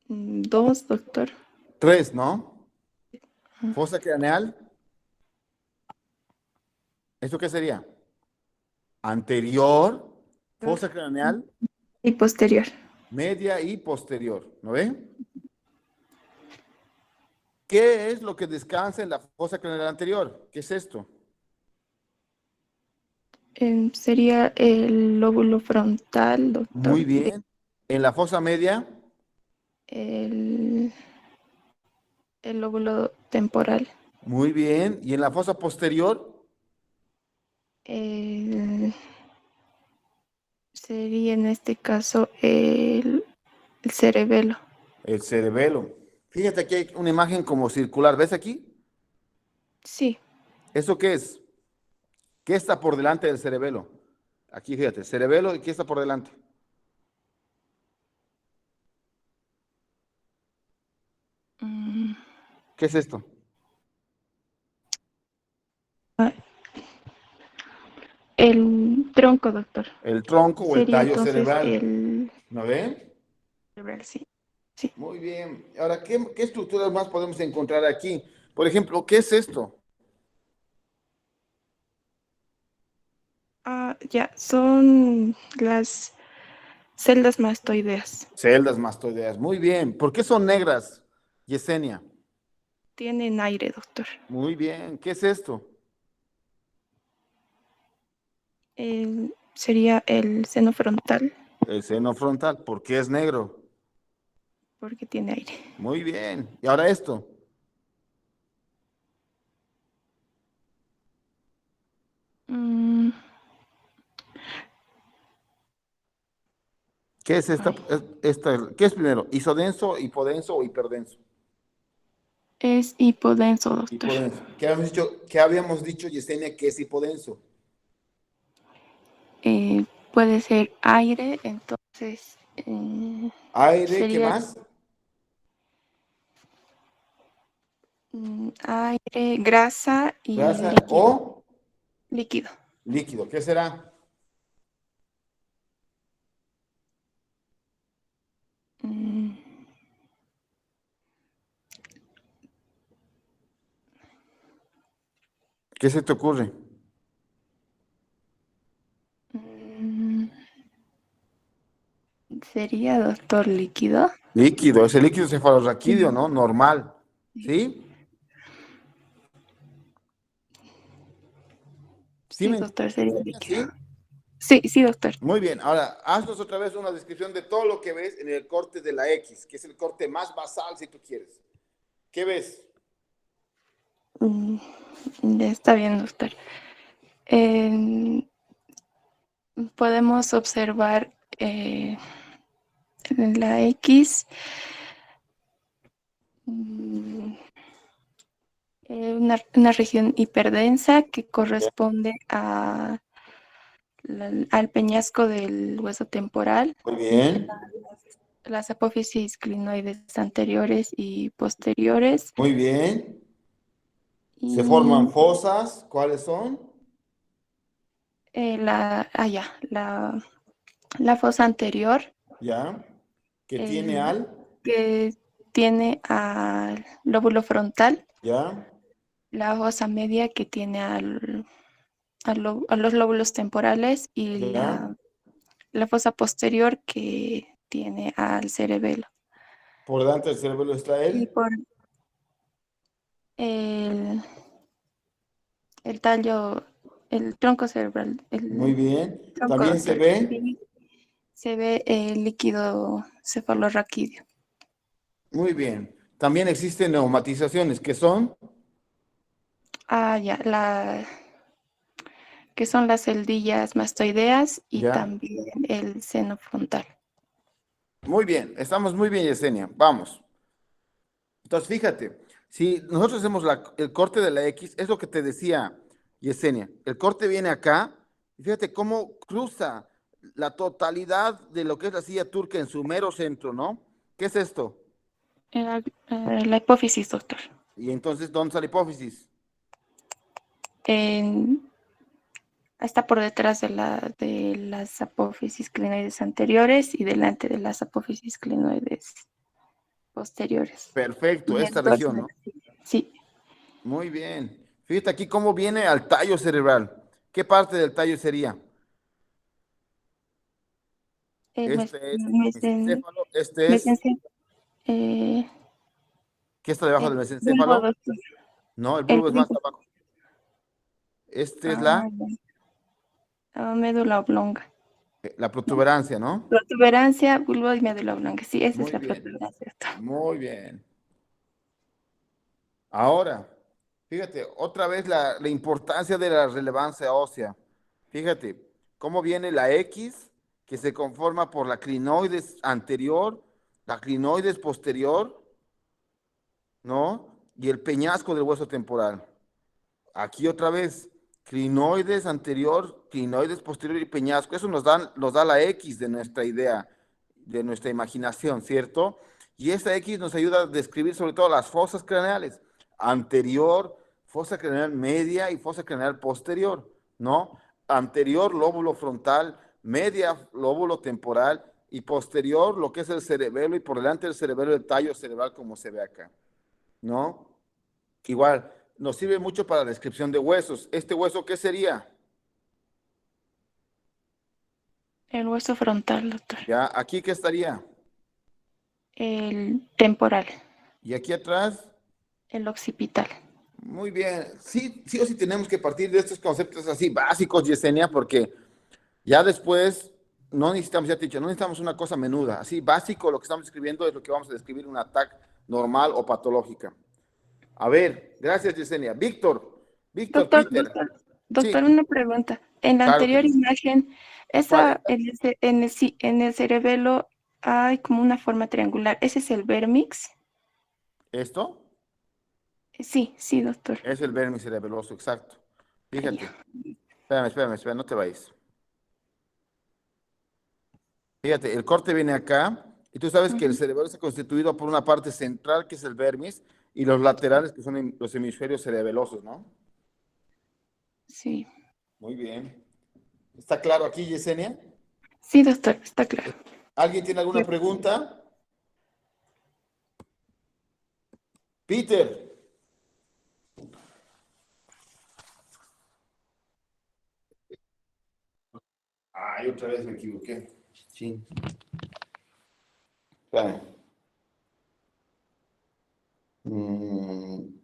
2, doctor. 3, ¿no? Fosa craneal. ¿Esto qué sería? Anterior, fosa craneal. Y posterior. Media y posterior, ¿no ven? ¿Qué es lo que descansa en la fosa craneal anterior? ¿Qué es esto? Sería el lóbulo frontal, doctor. Muy bien. ¿En la fosa media? El lóbulo temporal. Muy bien. ¿Y en la fosa posterior? Sería en este caso el cerebelo. El cerebelo. Fíjate aquí hay una imagen como circular. ¿Ves aquí? Sí. ¿Eso qué es? ¿Qué está por delante del cerebelo? Aquí, fíjate, cerebelo, ¿y qué está por delante? ¿Qué es esto? El tronco, doctor. El tronco o el Sería tallo entonces cerebral. ¿No ven? cerebral, sí. Muy bien. Ahora, ¿qué estructuras más podemos encontrar aquí? Por ejemplo, ¿qué es esto? Ya, son las celdas mastoideas. Celdas mastoideas. Muy bien. ¿Por qué son negras, Yesenia? Tienen aire, doctor. Muy bien. ¿Qué es esto? Sería el seno frontal, El seno frontal. ¿Por qué es negro? porque tiene aire. Muy bien. ¿Y ahora esto? Mm, ¿Qué es esta? ¿Qué es primero? ¿Isodenso, hipodenso o hiperdenso? es hipodenso, doctor. Hipodenso. ¿Qué habíamos dicho, Yesenia, que es hipodenso? Puede ser aire, entonces Aire, ¿qué sería más? aire, grasa y Grasa líquido. o Líquido. líquido. ¿Qué será? Mm, ¿Qué se te ocurre? mm, Sería, doctor, líquido. Líquido, ese líquido cefalorraquídeo, ¿no? Normal. ¿Sí? ¿Sí Sí, doctor, sería ¿Sí? líquido. Sí, doctor. Muy bien. Ahora, haznos otra vez una descripción de todo lo que ves en el corte de la X, que es el corte más basal, si tú quieres. ¿Qué ves? Mm, Ya está bien, doctor. Podemos observar en la X mm, una región hiperdensa que corresponde al peñasco del hueso temporal, Muy bien. las apófisis clinoides anteriores y posteriores. Muy bien. Se Y forman fosas. ¿Cuáles son? la fosa anterior Ya. ¿Que tiene el- al? que tiene al lóbulo frontal, Ya. la fosa media que tiene a los lóbulos temporales y Ya. la fosa posterior que tiene al cerebelo. Por delante del cerebelo está Y él. por el, el tallo, el tronco cerebral, Muy el bien. tronco, También se doctor, ve. sí, se ve el líquido cefalorraquídeo. Muy bien. También existen neumatizaciones, que son, Ya, que son las celdillas mastoideas y ya. también el seno frontal. Muy bien. Estamos muy bien, Yesenia. Vamos. Entonces, fíjate, si nosotros hacemos el corte de la X, es lo que te decía Yesenia. El corte viene acá, y fíjate cómo cruza la totalidad de lo que es la silla turca en su mero centro, ¿no? ¿Qué es esto? La hipófisis, doctor. Y entonces, ¿dónde está la hipófisis? Está por detrás de las apófisis clinoides anteriores y delante de las apófisis clinoides posteriores. Perfecto, Y esta el dorso región, de ¿no? la silla. Sí, Muy bien. Fíjate aquí cómo viene al tallo cerebral. ¿Qué parte del tallo sería? el Este es el mesencéfalo, este es, mesencéfalo, ¿qué está debajo el del bulbo, mesencéfalo? doctor. No, el El bulbo es más bulbo. abajo. Este es la, Médula oblonga. la protuberancia, ¿no? Protuberancia, bulbo y médula oblonga. Sí, esa es Muy la bien, protuberancia, doctor. muy bien. Ahora, fíjate, otra vez la importancia de la relevancia ósea. Fíjate, cómo viene la X, que se conforma por la clinoides anterior, la clinoides posterior, ¿no? Y el peñasco del hueso temporal. Aquí otra vez, clinoides anterior, clinoides posterior y peñasco. Eso nos da la X de nuestra idea, de nuestra imaginación, ¿cierto? Y esta X nos ayuda a describir sobre todo las fosas craneales, anterior, fosa craneal media y fosa craneal posterior, ¿no? Anterior, lóbulo frontal, media, lóbulo temporal y posterior, lo que es el cerebelo y por delante del cerebelo, el tallo cerebral como se ve acá, ¿no? Igual, nos sirve mucho para la descripción de huesos. ¿Este hueso qué sería? El hueso frontal, doctor. Ya, ¿aquí qué estaría? El temporal. ¿Y aquí atrás? El occipital. Muy bien. Sí, sí o sí tenemos que partir de estos conceptos así básicos, Yesenia, porque ya después no necesitamos, ya te he dicho, no necesitamos una cosa menuda. Así básico, lo que estamos escribiendo es lo que vamos a describir un ataque normal o patológica. A ver, gracias, Yesenia. Víctor, Doctor, Peter. doctor, Sí, una pregunta. En la claro que anterior sí. imagen, ¿Cuál es? en el cerebelo hay como una forma triangular. ¿Ese es el vérmix? ¿Esto? Sí, sí, doctor. Es el vérmice cerebeloso, exacto. Ahí. Fíjate. Espérame, no te vayas. Fíjate, el corte viene acá, y tú sabes que el Ujú. cerebelo está constituido por una parte central, que es el vermis, y los laterales, que son los hemisferios cerebelosos, ¿no? Sí. Muy bien. ¿Está claro aquí, Yesenia? Sí, doctor, está claro. ¿Alguien tiene alguna pregunta? Peter. Ay, otra vez me equivoqué. Sí. Espérame.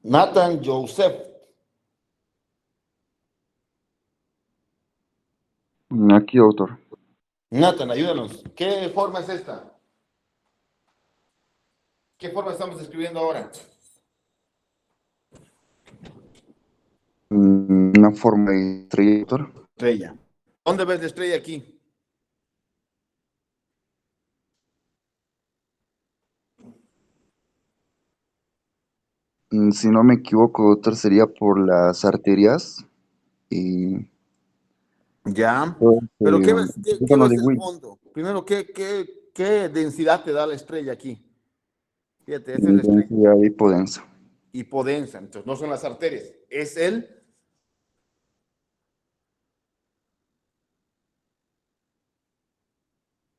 Nathan Joseph. Aquí, doctor. Nathan, ayúdanos. ¿Qué forma es esta? ¿Qué forma estamos escribiendo ahora? Una forma de estrella, doctor. Estrella. ¿Dónde ves la estrella aquí? Si no me equivoco, doctor, sería por las arterias y Ya. todo Pero ¿qué el ves, qué órgano ves de del Will. fondo? Primero, ¿qué densidad te da la estrella aquí? Fíjate, esta es la estrella. Densidad hipodensa. Hipodensa. Entonces, no son las arterias. Es el...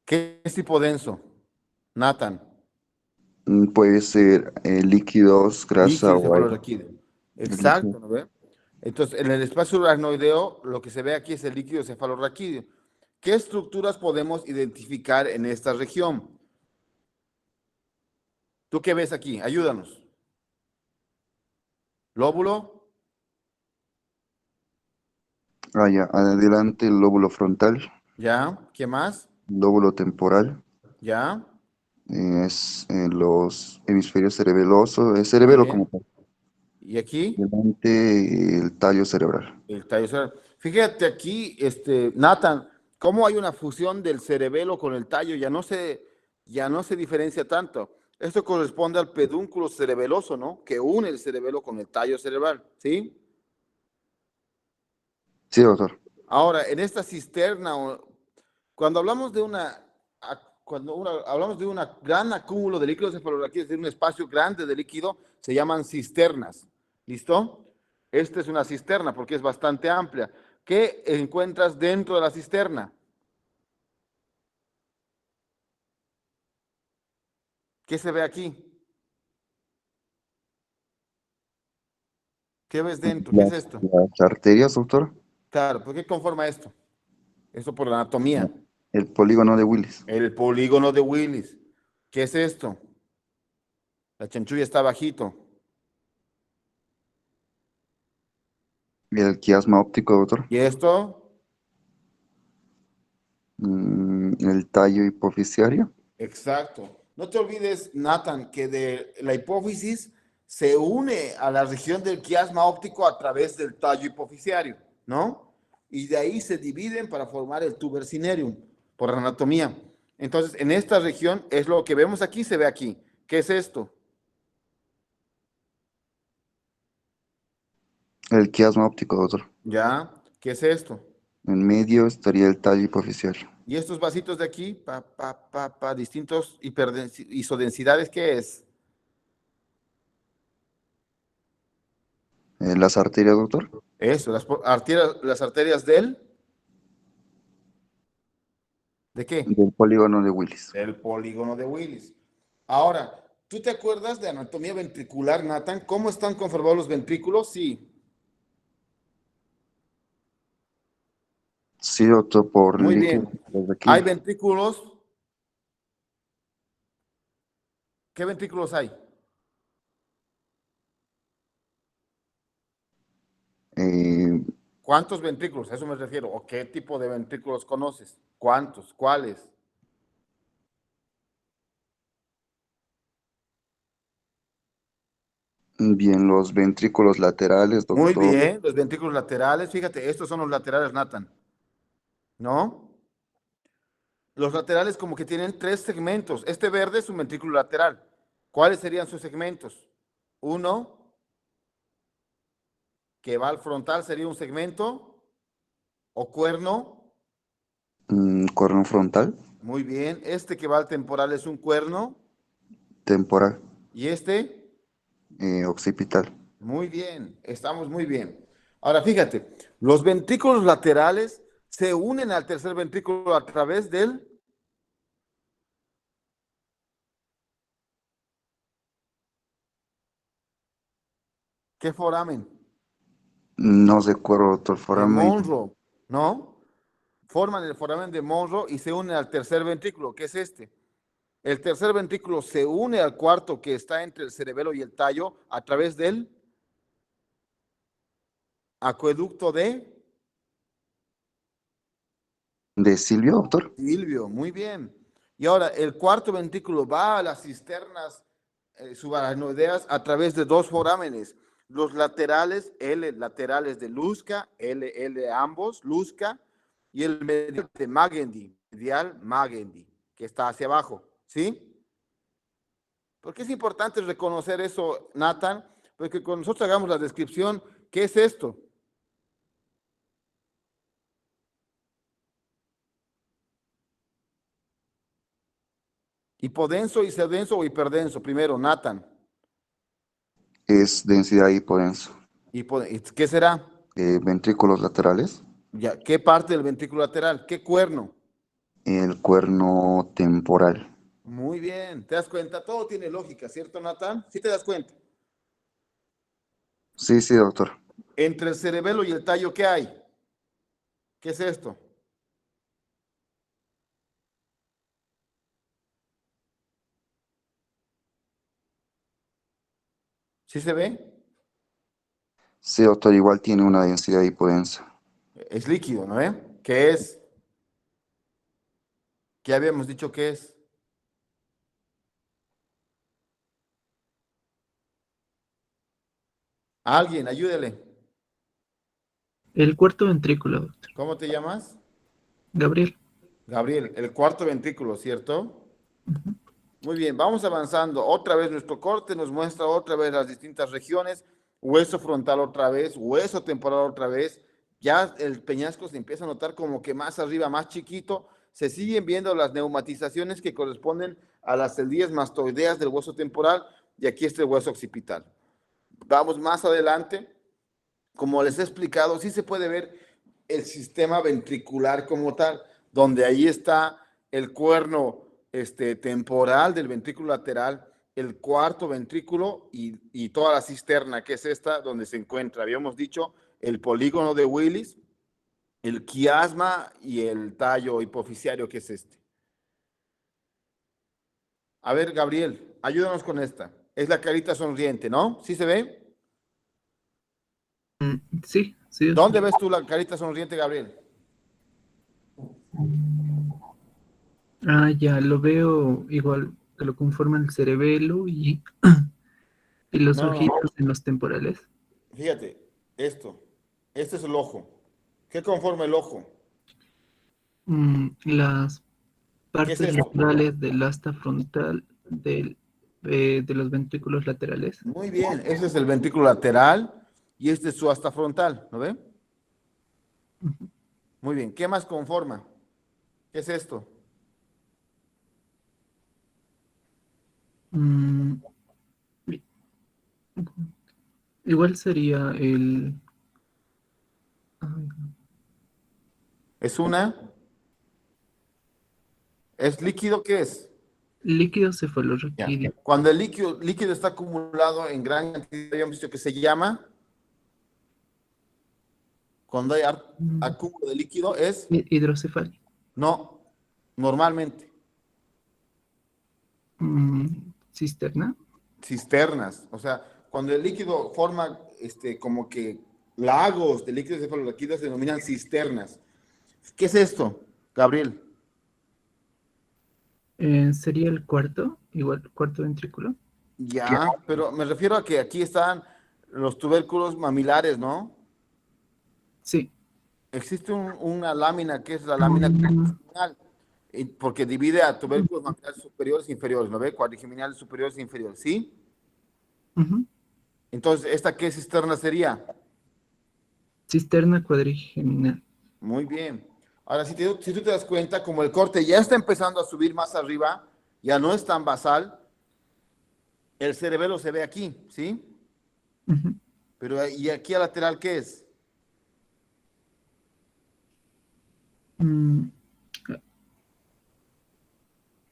¿Qué es hipodenso? Nathan. Puede ser líquidos, grasa Líquido o aire. cefalorraquídeo. El líquido. Exacto, ¿no ve? Entonces, en el espacio aracnoideo, lo que se ve aquí es el líquido cefalorraquídeo. ¿Qué estructuras podemos identificar en esta región? ¿Tú qué ves aquí? Ayúdanos. Lóbulo, Ya. Adelante el lóbulo frontal, ¿ya? ¿Qué más? lóbulo temporal, ¿Ya? es los hemisferios cerebelosos, el Muy cerebelo como bien. tal. ¿Y aquí? Delante el tallo cerebral. El tallo cerebral. Fíjate aquí, Nathan, cómo hay una fusión del cerebelo con el tallo, ya no se diferencia tanto. Esto corresponde al pedúnculo cerebeloso, ¿no? Que une el cerebelo con el tallo cerebral, ¿sí? Sí, doctor. Ahora, en esta cisterna, cuando hablamos de hablamos de un gran acúmulo de líquidos cefalorraquídeos, es decir, un espacio grande de líquido, se llaman cisternas. ¿Listo? Esta es una cisterna porque es bastante amplia. ¿Qué encuentras dentro de la cisterna? ¿Qué se ve aquí? ¿Qué ves dentro? ¿Qué es esto? Las arterias, doctor. Claro, ¿por qué conforma esto? Esto por la anatomía. El polígono de Willis. El polígono de Willis. ¿Qué es esto? La chanchulla está bajito. El quiasma óptico, doctor. ¿Y esto? El tallo hipofisiario. Exacto. No te olvides, Nathan, que de la hipófisis se une a la región del quiasma óptico a través del tallo hipofisiario, ¿no? Y de ahí se dividen para formar el tuber cinereum por anatomía. Entonces, en esta región es lo que vemos aquí, se ve aquí. ¿Qué es esto? El quiasma óptico, doctor. ¿Ya? ¿Qué es esto? En medio estaría el tallo hipofisiario. Y estos vasitos de aquí, distintos isodensidades, ¿qué es? Las arterias, doctor. Eso, las arterias ¿de qué? Del polígono de Willis. Del polígono de Willis. Ahora, ¿tú te acuerdas de anatomía ventricular, Nathan? ¿Cómo están conformados los ventrículos? Sí. Sí, doctor, por Muy líquido. bien. Desde aquí. ¿Hay ventrículos? ¿Qué ventrículos hay? Eh, ¿Cuántos ventrículos? A eso me refiero. ¿O qué tipo de ventrículos conoces? ¿Cuántos? ¿Cuáles? bien, los ventrículos laterales, Muy doctor. bien, los ventrículos laterales. Fíjate, estos son los laterales, Nathan. ¿No? Los laterales como que tienen 3 segmentos. Este verde es un ventrículo lateral. ¿Cuáles serían sus segmentos? Uno, que va al frontal, sería un segmento. O cuerno. Cuerno frontal, Muy bien. Este que va al temporal es un cuerno. temporal, ¿Y este? occipital. Muy bien. Estamos muy bien. Ahora fíjate, los ventrículos laterales se unen al tercer ventrículo a través del... ¿Qué foramen? No recuerdo, doctor, De foramen. Monroe, ¿no? Forman el foramen de Monroe y se unen al tercer ventrículo, que es este. El tercer ventrículo se une al cuarto que está entre el cerebelo y el tallo a través del acueducto de ¿De Silvio, doctor? Silvio. Muy bien. Y ahora el cuarto ventrículo va a las cisternas subaracnoideas a través de 2 forámenes. Los laterales, L laterales de Lusca, L ambos, Lusca, y el medial de Magendie, medial Magendie, que está hacia abajo, ¿sí? Porque es importante reconocer eso, Nathan, porque cuando nosotros hagamos la descripción, ¿qué es esto? Hipodenso, isodenso o hiperdenso. Primero, Nathan. Es densidad hipodenso. ¿Qué será? Ventrículos laterales, Ya, ¿qué parte del ventrículo lateral? ¿Qué cuerno? el cuerno temporal. Muy bien, ¿te das cuenta? Todo tiene lógica, ¿cierto, Nathan? ¿Sí te das cuenta? Sí, sí, doctor. Entre el cerebelo y el tallo, ¿qué hay? ¿Qué es esto? ¿Sí se ve? Sí, doctor, igual tiene una densidad hipodensa. Es líquido, ¿no? ¿Qué es? ¿Qué habíamos dicho que es? Alguien, ayúdele. El cuarto ventrículo, doctor. ¿Cómo te llamas? Gabriel. Gabriel, el cuarto ventrículo, ¿cierto? Ujú. Muy bien, vamos avanzando. Otra vez nuestro corte nos muestra otra vez las distintas regiones. Hueso frontal otra vez, hueso temporal otra vez. Ya el peñasco se empieza a notar como que más arriba, más chiquito. Se siguen viendo las neumatizaciones que corresponden a las celdillas mastoideas del hueso temporal y aquí está el hueso occipital. Vamos más adelante. Como les he explicado, sí se puede ver el sistema ventricular como tal, donde ahí está el cuerno temporal del ventrículo lateral, el cuarto ventrículo y toda la cisterna, que es esta, donde se encuentra, habíamos dicho, el polígono de Willis, el quiasma y el tallo hipofisiario, que es este. A ver, Gabriel, ayúdanos con esta. Es la carita sonriente, ¿no? ¿Sí se ve? Sí, sí, doctor. ¿Dónde ves tú la carita sonriente, Gabriel? Ah, ya, lo veo igual que lo conforma el cerebelo y los No, ojitos en los temporales. fíjate, este es el ojo. ¿Qué conforma el ojo? Las ¿Qué es partes esto? laterales del asta frontal de los ventrículos laterales. Muy bien, ese es el ventrículo lateral y este es su asta frontal, ¿no ve? Ujú. Muy bien, ¿qué más conforma? ¿Qué es esto? Mm, igual sería el ¿Es ¿Es líquido? ¿Qué es? líquido Ya. cefalorraquídeo. Cuando el líquido está acumulado en gran cantidad, habíamos dicho que se llama Cuando hay acúmulo de líquido es... Hidrocefalia. No, normalmente. Cisterna. Cisternas. O sea, cuando el líquido forma como que lagos de líquidos cefalorraquídeos se denominan cisternas. ¿Qué es esto, Gabriel? Sería el cuarto, igual, cuarto ventrículo. Ya, pero me refiero a que aquí están los tubérculos mamilares, ¿no? Sí. Existe una lámina que es la lámina cuadrigeminal, porque divide a tubérculos mamilares superiores e inferiores, ¿no ve? Cuadrigeminales superiores e inferiores, ¿sí? Entonces, ¿esta qué cisterna sería? Cisterna cuadrigeminal. Muy bien. Ahora, si tú te das cuenta, como el corte ya está empezando a subir más arriba, ya no es tan basal, el cerebelo se ve aquí, ¿sí? Pero, ¿y aquí a lateral qué es?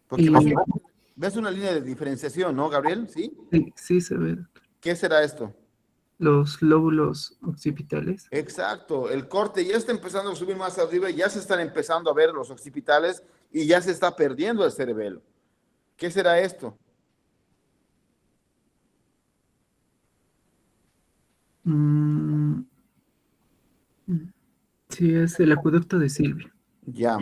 Porque ves una línea de diferenciación, ¿no, Gabriel? ¿Sí? Sí, se ve. ¿Qué será esto? Los lóbulos occipitales. Exacto, el corte ya está empezando a subir más arriba, ya se están empezando a ver los occipitales y ya se está perdiendo el cerebelo. ¿Qué será esto? Sí, es el acueducto de Silvia. Ya,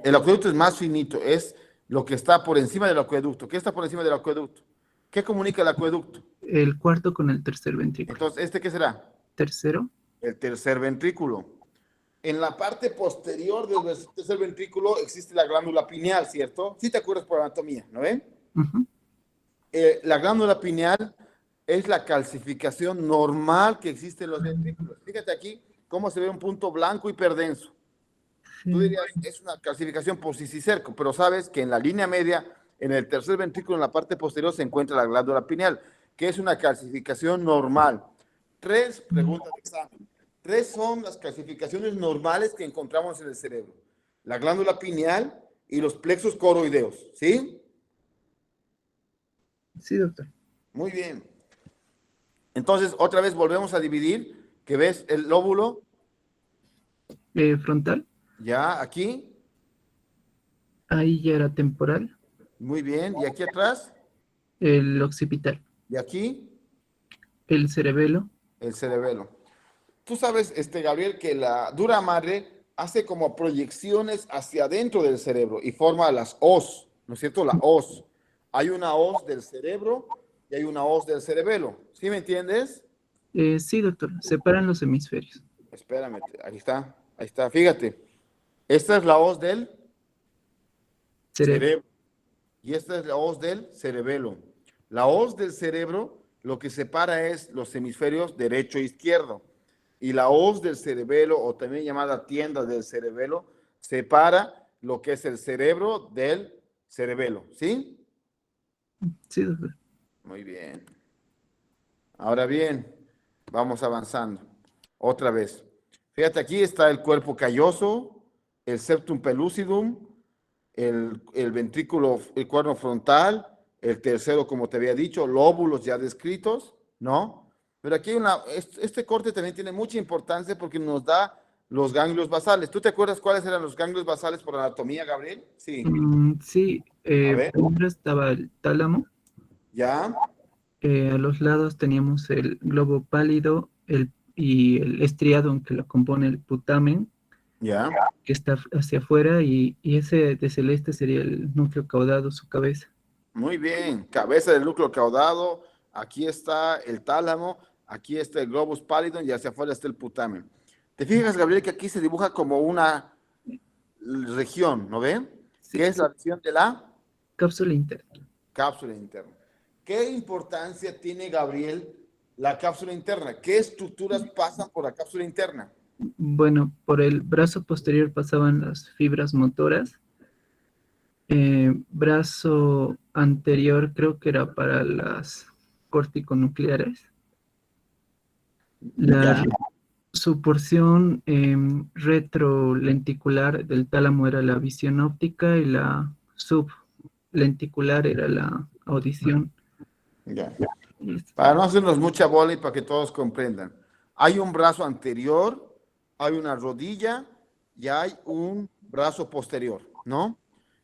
el acueducto es más finito, es lo que está por encima del acueducto. ¿Qué está por encima del acueducto? ¿Qué comunica el acueducto? El cuarto con el tercer ventrículo. Entonces, ¿este qué será? Tercero. El tercer ventrículo. En la parte posterior del tercer ventrículo existe la glándula pineal, ¿cierto? Sí te acuerdas por anatomía, ¿no ven? La glándula pineal es la calcificación normal que existe en los ventrículos. Fíjate aquí cómo se ve un punto blanco hiperdenso. Tú dirías, es una calcificación por Cisticerco, pero sabes que en la línea media, en el tercer ventrículo, en la parte posterior, se encuentra la glándula pineal, que es una calcificación normal. 3 preguntas de examen. 3 son las calcificaciones normales que encontramos en el cerebro. La glándula pineal y los plexos coroideos, ¿sí? Sí, doctor. Muy bien. Entonces, otra vez volvemos a dividir, que ves el lóbulo. Frontal. Ya, aquí. Ahí ya era temporal. Muy bien. ¿Y aquí atrás? El occipital. ¿Y aquí? El cerebelo. El cerebelo. Tú sabes, Gabriel, que la dura madre hace como proyecciones hacia adentro del cerebro y forma las os, ¿no es cierto? La os. Hay una os del cerebro y hay una os del cerebelo. ¿Sí me entiendes? Sí, doctor. Separan los hemisferios. Espérame, ahí está. Fíjate. Esta es la hoz del cerebro. Y esta es la hoz del cerebelo. La hoz del cerebro lo que separa es los hemisferios derecho e izquierdo. Y la hoz del cerebelo, o también llamada tienda del cerebelo, separa lo que es el cerebro del cerebelo. ¿Sí? Sí, doctor. Muy bien. Ahora bien, vamos avanzando. Otra vez. Fíjate, aquí está el cuerpo calloso, el septum pellucidum, el ventrículo, el cuerno frontal, el tercero, como te había dicho, lóbulos ya descritos, ¿no? Pero aquí este corte también tiene mucha importancia porque nos da los ganglios basales. ¿Tú te acuerdas cuáles eran los ganglios basales por anatomía, Gabriel? Sí. Sí, primero estaba el tálamo. ¿Ya? A los lados teníamos el globo pálido y el estriado, aunque lo compone el putamen. ¿Ya? Que está hacia afuera y ese de celeste sería el núcleo caudado, su cabeza. Muy bien, cabeza del núcleo caudado, aquí está el tálamo, aquí está el globus pallidum y hacia afuera está el putamen. ¿Te fijas, Gabriel, que aquí se dibuja como una región, ¿no ven? Sí, ¿qué es la región de la? Cápsula interna. Cápsula interna. ¿Qué importancia tiene, Gabriel, la cápsula interna? ¿Qué estructuras pasan por la cápsula interna? Bueno, por el brazo posterior pasaban las fibras motoras. Brazo anterior creo que era para las corticonucleares. Su porción retrolenticular del tálamo era la visión óptica y la sublenticular era la audición. Ya. Para no hacernos mucha bola y para que todos comprendan. Hay un brazo anterior hay una rodilla y hay un brazo posterior, ¿no?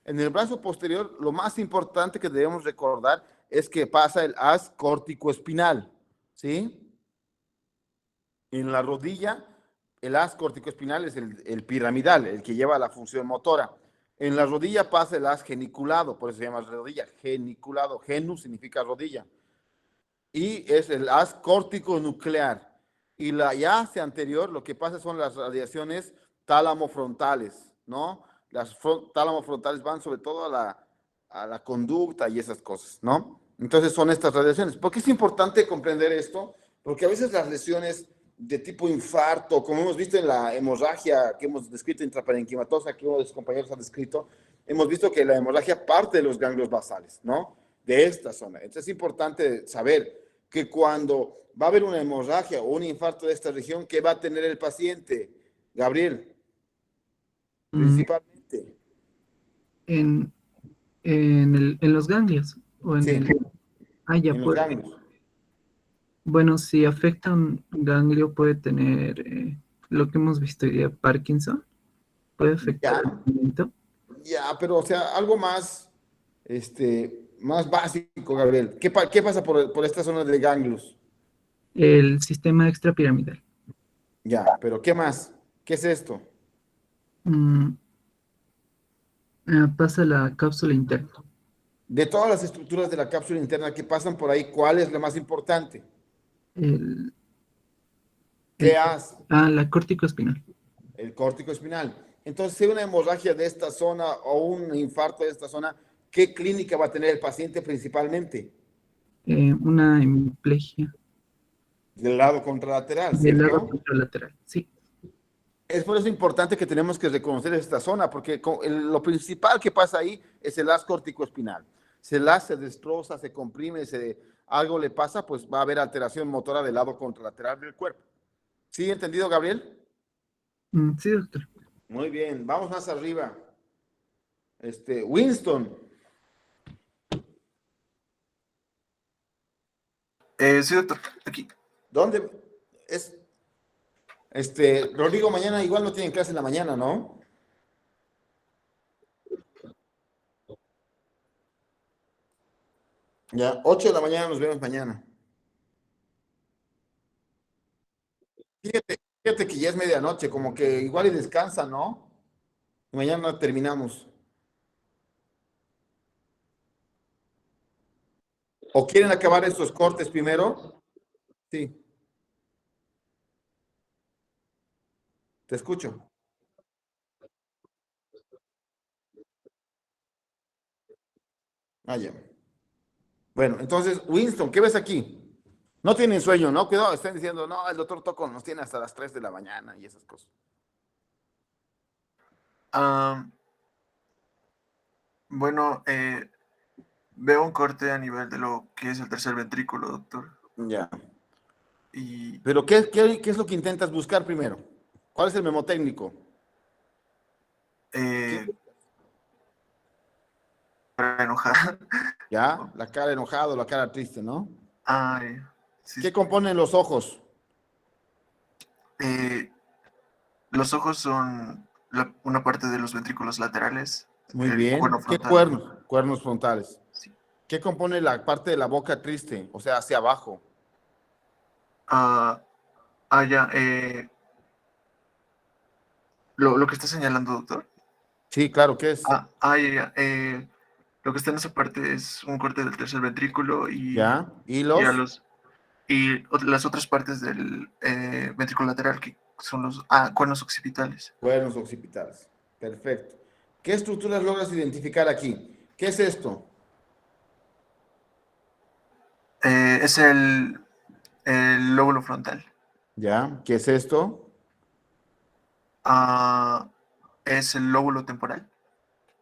En el brazo posterior, lo más importante que debemos recordar es que pasa el haz córtico-espinal, ¿sí? En la rodilla, el haz corticoespinal es el piramidal, el que lleva la función motora. En la rodilla pasa el haz geniculado, por eso se llama rodilla, geniculado. Genus significa rodilla. Y es el haz córtico-nuclear. Y la hace anterior, lo que pasa son las radiaciones tálamo-frontales, ¿no? Las tálamo-frontales van sobre todo a la conducta y esas cosas, ¿no? Entonces son estas radiaciones. ¿Por qué es importante comprender esto? Porque a veces las lesiones de tipo infarto, como hemos visto en la hemorragia que hemos descrito intraparenquimatosa, que uno de sus compañeros ha descrito, hemos visto que la hemorragia parte de los ganglios basales, ¿no? De esta zona. Entonces es importante saber que cuando va a haber una hemorragia o un infarto de esta región, ¿qué va a tener el paciente, Gabriel? Principalmente. En los ganglios o en Sí, el... Ah, ya en los puede. ganglios. Bueno, si afecta un ganglio puede tener lo que hemos visto hoy día, Parkinson, puede afectar el movimiento. Ya, pero o sea, algo más, más básico, Gabriel. ¿Qué pasa por esta zona de ganglios? El sistema extrapiramidal. Ya, pero ¿qué más? ¿Qué es esto? Pasa la cápsula interna. De todas las estructuras de la cápsula interna que pasan por ahí, ¿cuál es la más importante? ¿Qué hace? La córtico-espinal. El córtico espinal. Entonces, si hay una hemorragia de esta zona o un infarto de esta zona, ¿qué clínica va a tener el paciente principalmente? Una hemiplegia. Del lado contralateral, Del ¿cierto? lado contralateral, sí. Es por eso importante que tenemos que reconocer esta zona, porque lo principal que pasa ahí es el haz córtico-espinal. Si el haz se destroza, se comprime, algo le pasa, pues va a haber alteración motora del lado contralateral del cuerpo. ¿Sí entendido, Gabriel? Sí, doctor. Muy bien, vamos más arriba. Winston. Sí, doctor, aquí. ¿Dónde es? Rodrigo, mañana igual no tienen clase en la mañana, ¿no? Ya, 8 de la mañana nos vemos mañana. Fíjate que ya es medianoche, como que igual y descansa, ¿no? Mañana terminamos. ¿O quieren acabar estos cortes primero? Sí. Te escucho. Ah, ya. Bueno, entonces, Winston, ¿qué ves aquí? No tienen sueño, ¿no? Cuidado, están diciendo, no, el doctor Toco nos tiene hasta las 3 de la mañana y esas cosas. Bueno, veo un corte a nivel de lo que es el tercer ventrículo, doctor. Ya. Y Pero, ¿qué es lo que intentas buscar primero? ¿Cuál es el memotécnico? para enojar. Ya, la cara enojado, la cara triste, ¿no? Ay, sí. ¿Qué componen los ojos? Los ojos son una parte de los ventrículos laterales. Muy bien. Cuerno ¿Qué frontal. cuernos? Cuernos frontales. Sí. ¿Qué compone la parte de la boca triste? O sea, hacia abajo. Ya. Lo que está señalando, doctor. Sí, claro, ¿qué es? Ya. Lo que está en esa parte es un corte del tercer ventrículo y, ¿Ya? ¿Y las otras partes del ventrículo lateral, que son los cuernos occipitales. Cuernos occipitales. Perfecto. ¿Qué estructuras logras identificar aquí? ¿Qué es esto? Es el lóbulo frontal. ¿Ya? ¿Qué es esto? Es el lóbulo temporal.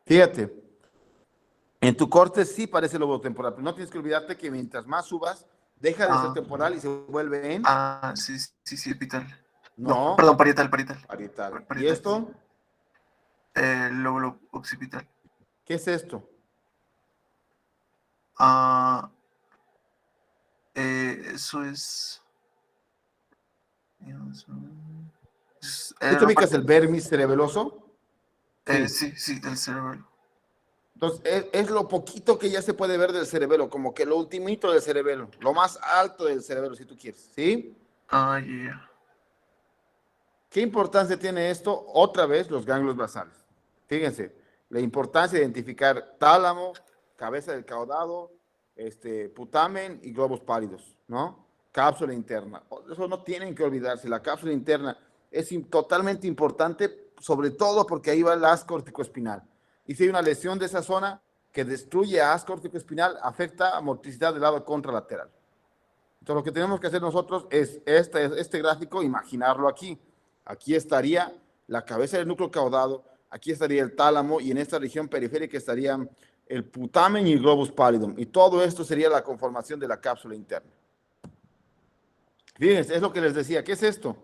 Fíjate, en tu corte sí parece lóbulo temporal, pero no tienes que olvidarte que mientras más subas, deja de ser temporal y se vuelve en... Sí, epital. No, perdón, parietal. Parietal. ¿Y esto? El lóbulo occipital. ¿Qué es esto? Eso es... ¿Tú te ubicas el vermis cerebeloso? Sí, del cerebelo. Entonces, es lo poquito que ya se puede ver del cerebelo, como que lo ultimito del cerebelo, lo más alto del cerebelo, si tú quieres, ¿sí? Ah, yeah. ¿Qué importancia tiene esto? Otra vez, los ganglios basales. Fíjense, la importancia de identificar tálamo, cabeza del caudado, putamen y globos pálidos, ¿no? Cápsula interna. Eso no tienen que olvidarse. La cápsula interna es totalmente importante, sobre todo porque ahí va el haz corticoespinal. Y si hay una lesión de esa zona que destruye haz corticoespinal, afecta a motricidad del lado contralateral. Entonces, lo que tenemos que hacer nosotros es este gráfico, imaginarlo aquí. Aquí estaría la cabeza del núcleo caudado, aquí estaría el tálamo y en esta región periférica estarían el putamen y el globus pallidum. Y todo esto sería la conformación de la cápsula interna. Fíjense, es lo que les decía. ¿Qué es esto?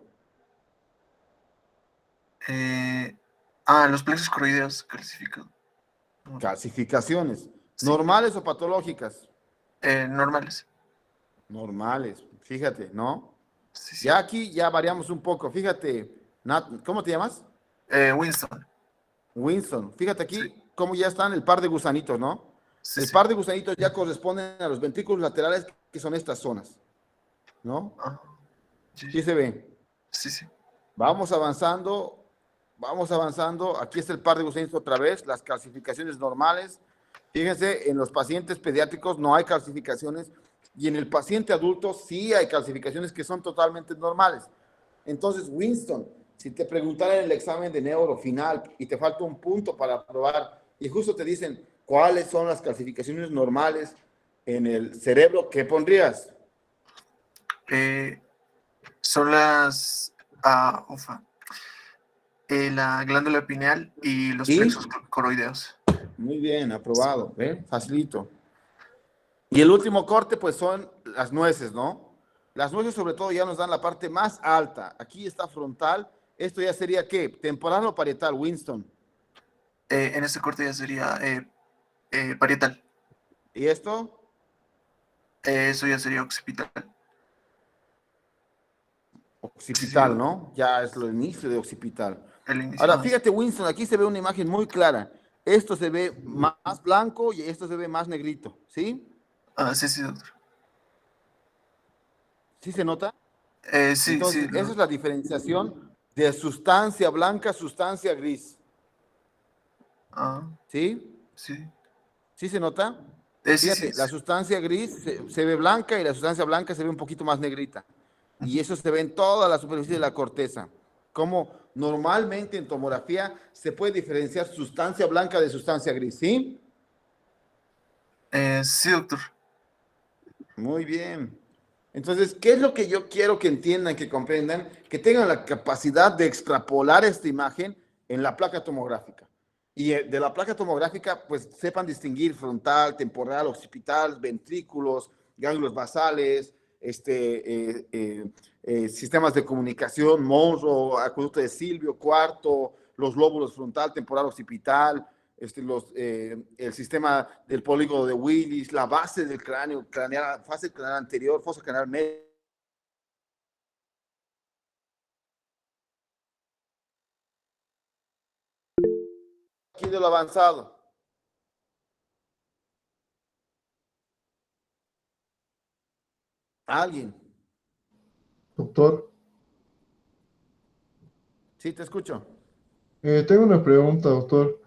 Los plexos coroideos clasificados. Calcificaciones. Sí. ¿Normales o patológicas? Normales. Normales, fíjate, ¿no? Sí. Ya aquí ya variamos un poco. Fíjate, ¿cómo te llamas? Winston. Winston. Fíjate aquí cómo ya están el par de gusanitos, ¿no? El par de gusanitos ya corresponden a los ventrículos laterales, que son estas zonas, ¿no? Sí se ve. Sí. Vamos avanzando. Aquí está el par de gusanitos otra vez, las calcificaciones normales. Fíjense, en los pacientes pediátricos no hay calcificaciones y en el paciente adulto sí hay calcificaciones que son totalmente normales. Entonces, Winston, si te preguntaran en el examen de neuro final y te falta un punto para aprobar y justo te dicen cuáles son las calcificaciones normales en el cerebro, ¿qué pondrías? Son las... la glándula pineal y los plexos coroideos. Muy bien, aprobado. ¿Ve? Facilito. Y el último corte, pues son las nueces, ¿no? Las nueces sobre todo ya nos dan la parte más alta. Aquí está frontal. Esto ya sería, ¿qué? ¿Temporal o parietal, Winston? En este corte ya sería parietal. ¿Y esto? Eso ya sería occipital. Occipital, ¿no? Ya es lo inicio de occipital. Inicio. Ahora, fíjate, Winston, aquí se ve una imagen muy clara. Esto se ve más blanco y esto se ve más negrito, ¿sí? Sí, doctor. ¿Sí se nota? Sí. Entonces, esa es la diferenciación de sustancia blanca, sustancia gris. ¿Sí? Sí. ¿Sí se nota? Fíjate, la sustancia gris se ve blanca y la sustancia blanca se ve un poquito más negrita. Y eso se ve en toda la superficie de la corteza. Como normalmente en tomografía se puede diferenciar sustancia blanca de sustancia gris, ¿sí? Sí, doctor. Muy bien. Entonces, ¿qué es lo que yo quiero que entiendan, que comprendan? Que tengan la capacidad de extrapolar esta imagen en la placa tomográfica. Y de la placa tomográfica, pues sepan distinguir frontal, temporal, occipital, ventrículos, ganglios basales, sistemas de comunicación, Monroe, acueducto de Silvio, cuarto, los lóbulos frontal, temporal, occipital, el sistema del polígono de Willis, la base del cráneo, fase craneal anterior, fosa craneal media. Aquí de lo avanzado. ¿Alguien? Doctor, Sí, te escucho. tengo una pregunta, doctor.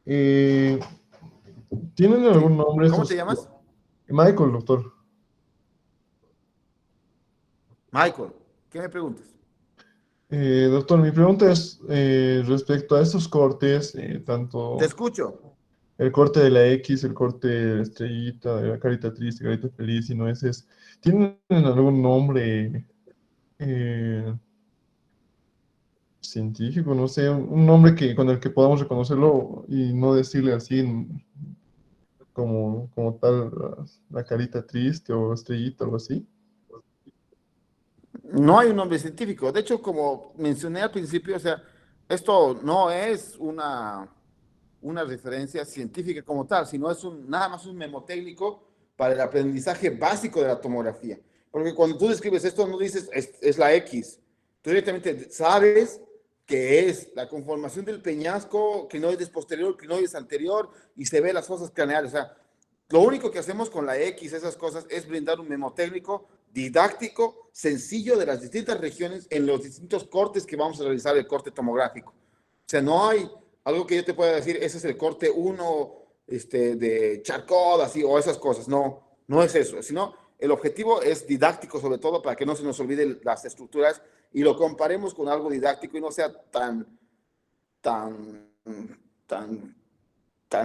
¿Tienen algún nombre? ¿Cómo te llamas? Michael, doctor. Michael, ¿qué me preguntas? Doctor, mi pregunta es respecto a estos cortes, tanto Te escucho. el corte de la X, el corte de la estrellita, de la carita triste, carita feliz y nueces, ¿tienen algún nombre científico? No sé, un nombre con el que podamos reconocerlo y no decirle así como tal la carita triste o estrellita o algo así. No hay un nombre científico. De hecho, como mencioné al principio, o sea, esto no es una referencia científica como tal, sino es nada más un memotécnico para el aprendizaje básico de la tomografía. Porque cuando tú describes esto, no dices es la X. Tú directamente sabes que es la conformación del peñasco, crinoides posterior, crinoides anterior, y se ve las fosas craneales. O sea, lo único que hacemos con la X, esas cosas, es brindar un memotécnico didáctico, sencillo de las distintas regiones en los distintos cortes que vamos a realizar el corte tomográfico. O sea, no hay algo que yo te pueda decir, ese es el corte 1 de Charcot, así, o esas cosas. No, no es eso, sino el objetivo es didáctico, sobre todo para que no se nos olviden las estructuras y lo comparemos con algo didáctico y no sea tan, tan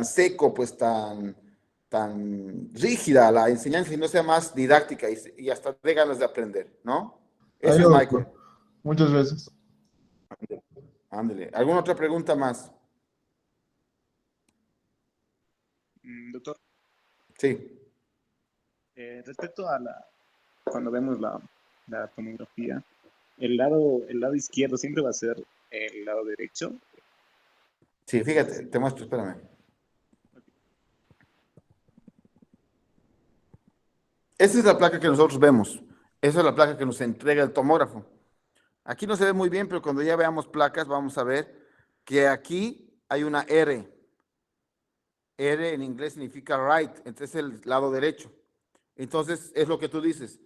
seco, pues tan rígida la enseñanza y no sea más didáctica y hasta de ganas de aprender, ¿no? Eso es Michael. Muchas gracias. Ándale. ¿Alguna otra pregunta más? Doctor, Sí. respecto a cuando vemos la tomografía, el lado izquierdo siempre va a ser el lado derecho. Sí, fíjate, te muestro, espérame. Esa es la placa que nosotros vemos. Esa es la placa que nos entrega el tomógrafo. Aquí no se ve muy bien, pero cuando ya veamos placas vamos a ver que aquí hay una R. R en inglés significa right, entonces es el lado derecho. Entonces es lo que tú dices.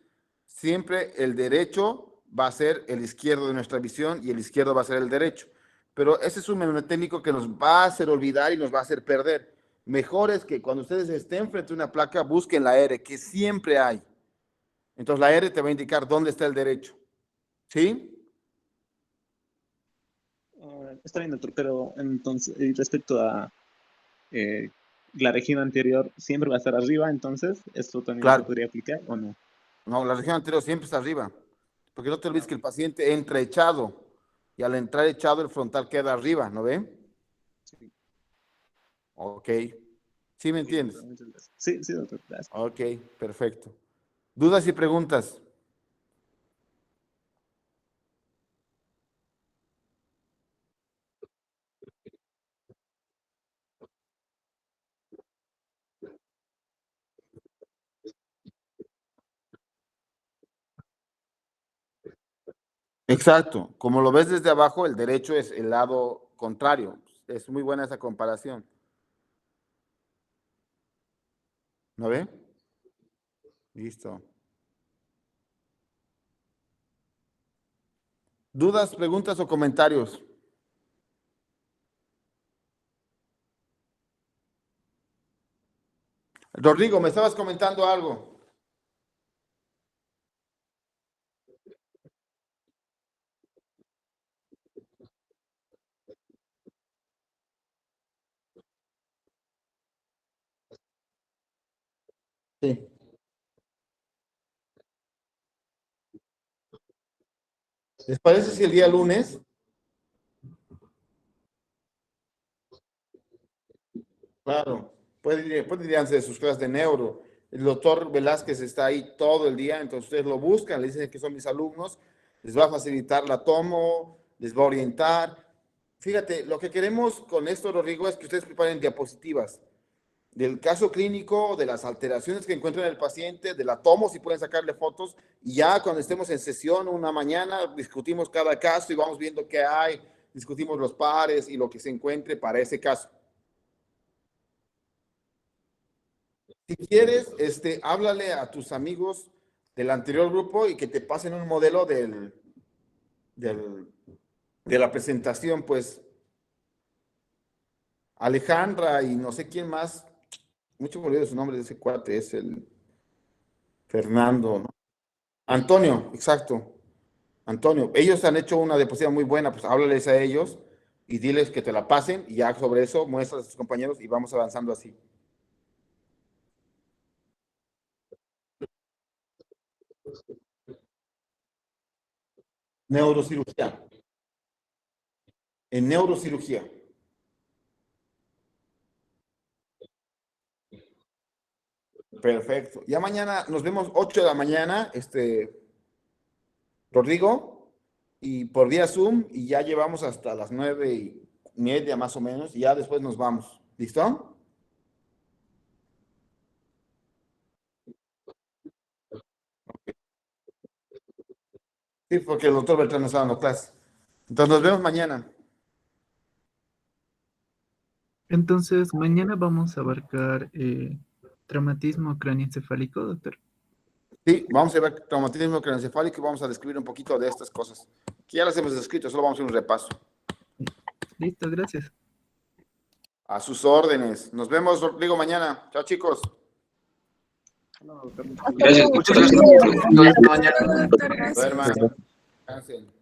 Siempre el derecho va a ser el izquierdo de nuestra visión y el izquierdo va a ser el derecho. Pero ese es un mnemotécnico que nos va a hacer olvidar y nos va a hacer perder. Mejor es que cuando ustedes estén frente a una placa, busquen la R, que siempre hay. Entonces la R te va a indicar dónde está el derecho. ¿Sí? Está bien, doctor, pero entonces, respecto a la región anterior, ¿siempre va a estar arriba? Entonces, ¿esto también Claro. se podría aplicar o no? No, la región anterior siempre está arriba. Porque no te olvides que el paciente entra echado. Y al entrar echado, el frontal queda arriba, ¿no ve? Sí. Ok. ¿Sí me entiendes? Muchas gracias. Sí, sí, doctor, gracias. Ok, perfecto. ¿Dudas y preguntas? Exacto. Como lo ves desde abajo, el derecho es el lado contrario. Es muy buena esa comparación. ¿No ve? Listo. ¿Dudas, preguntas o comentarios? Rodrigo, me estabas comentando algo. Sí. ¿Les parece si el día lunes? Claro, puede ir de sus clases de neuro. El doctor Velázquez está ahí todo el día, entonces ustedes lo buscan, le dicen que son mis alumnos, les va a facilitar la tomo, les va a orientar. Fíjate, lo que queremos con esto, Rodrigo, es que ustedes preparen diapositivas del caso clínico, de las alteraciones que encuentran en el paciente, de la tomo, si pueden sacarle fotos, y ya cuando estemos en sesión una mañana, discutimos cada caso y vamos viendo qué hay, discutimos los pares y lo que se encuentre para ese caso. Si quieres, háblale a tus amigos del anterior grupo y que te pasen un modelo de la presentación, pues Alejandra y no sé quién más, mucho me olvido su nombre de ese cuate, es el Fernando, ¿no? Antonio, exacto, Antonio. Ellos han hecho una diapositiva muy buena, pues háblales a ellos y diles que te la pasen y ya sobre eso muestras a tus compañeros y vamos avanzando así. Neurocirugía. En neurocirugía. Perfecto. Ya mañana nos vemos 8 de la mañana, Rodrigo, y por vía Zoom, y ya llevamos hasta las 9:30 más o menos, y ya después nos vamos. ¿Listo? Sí, porque el doctor Beltrán nos está dando clase. Entonces nos vemos mañana. Entonces, mañana vamos a abarcar traumatismo craneoencefálico, doctor. Sí, vamos a ver traumatismo craneoencefálico y vamos a describir un poquito de estas cosas. Que ya las hemos descrito, solo vamos a hacer un repaso. Listo, gracias. A sus órdenes. Nos vemos, Rodrigo, mañana. Chao, chicos. Gracias. Muchas gracias. Hasta mañana. Duerman. Descansen.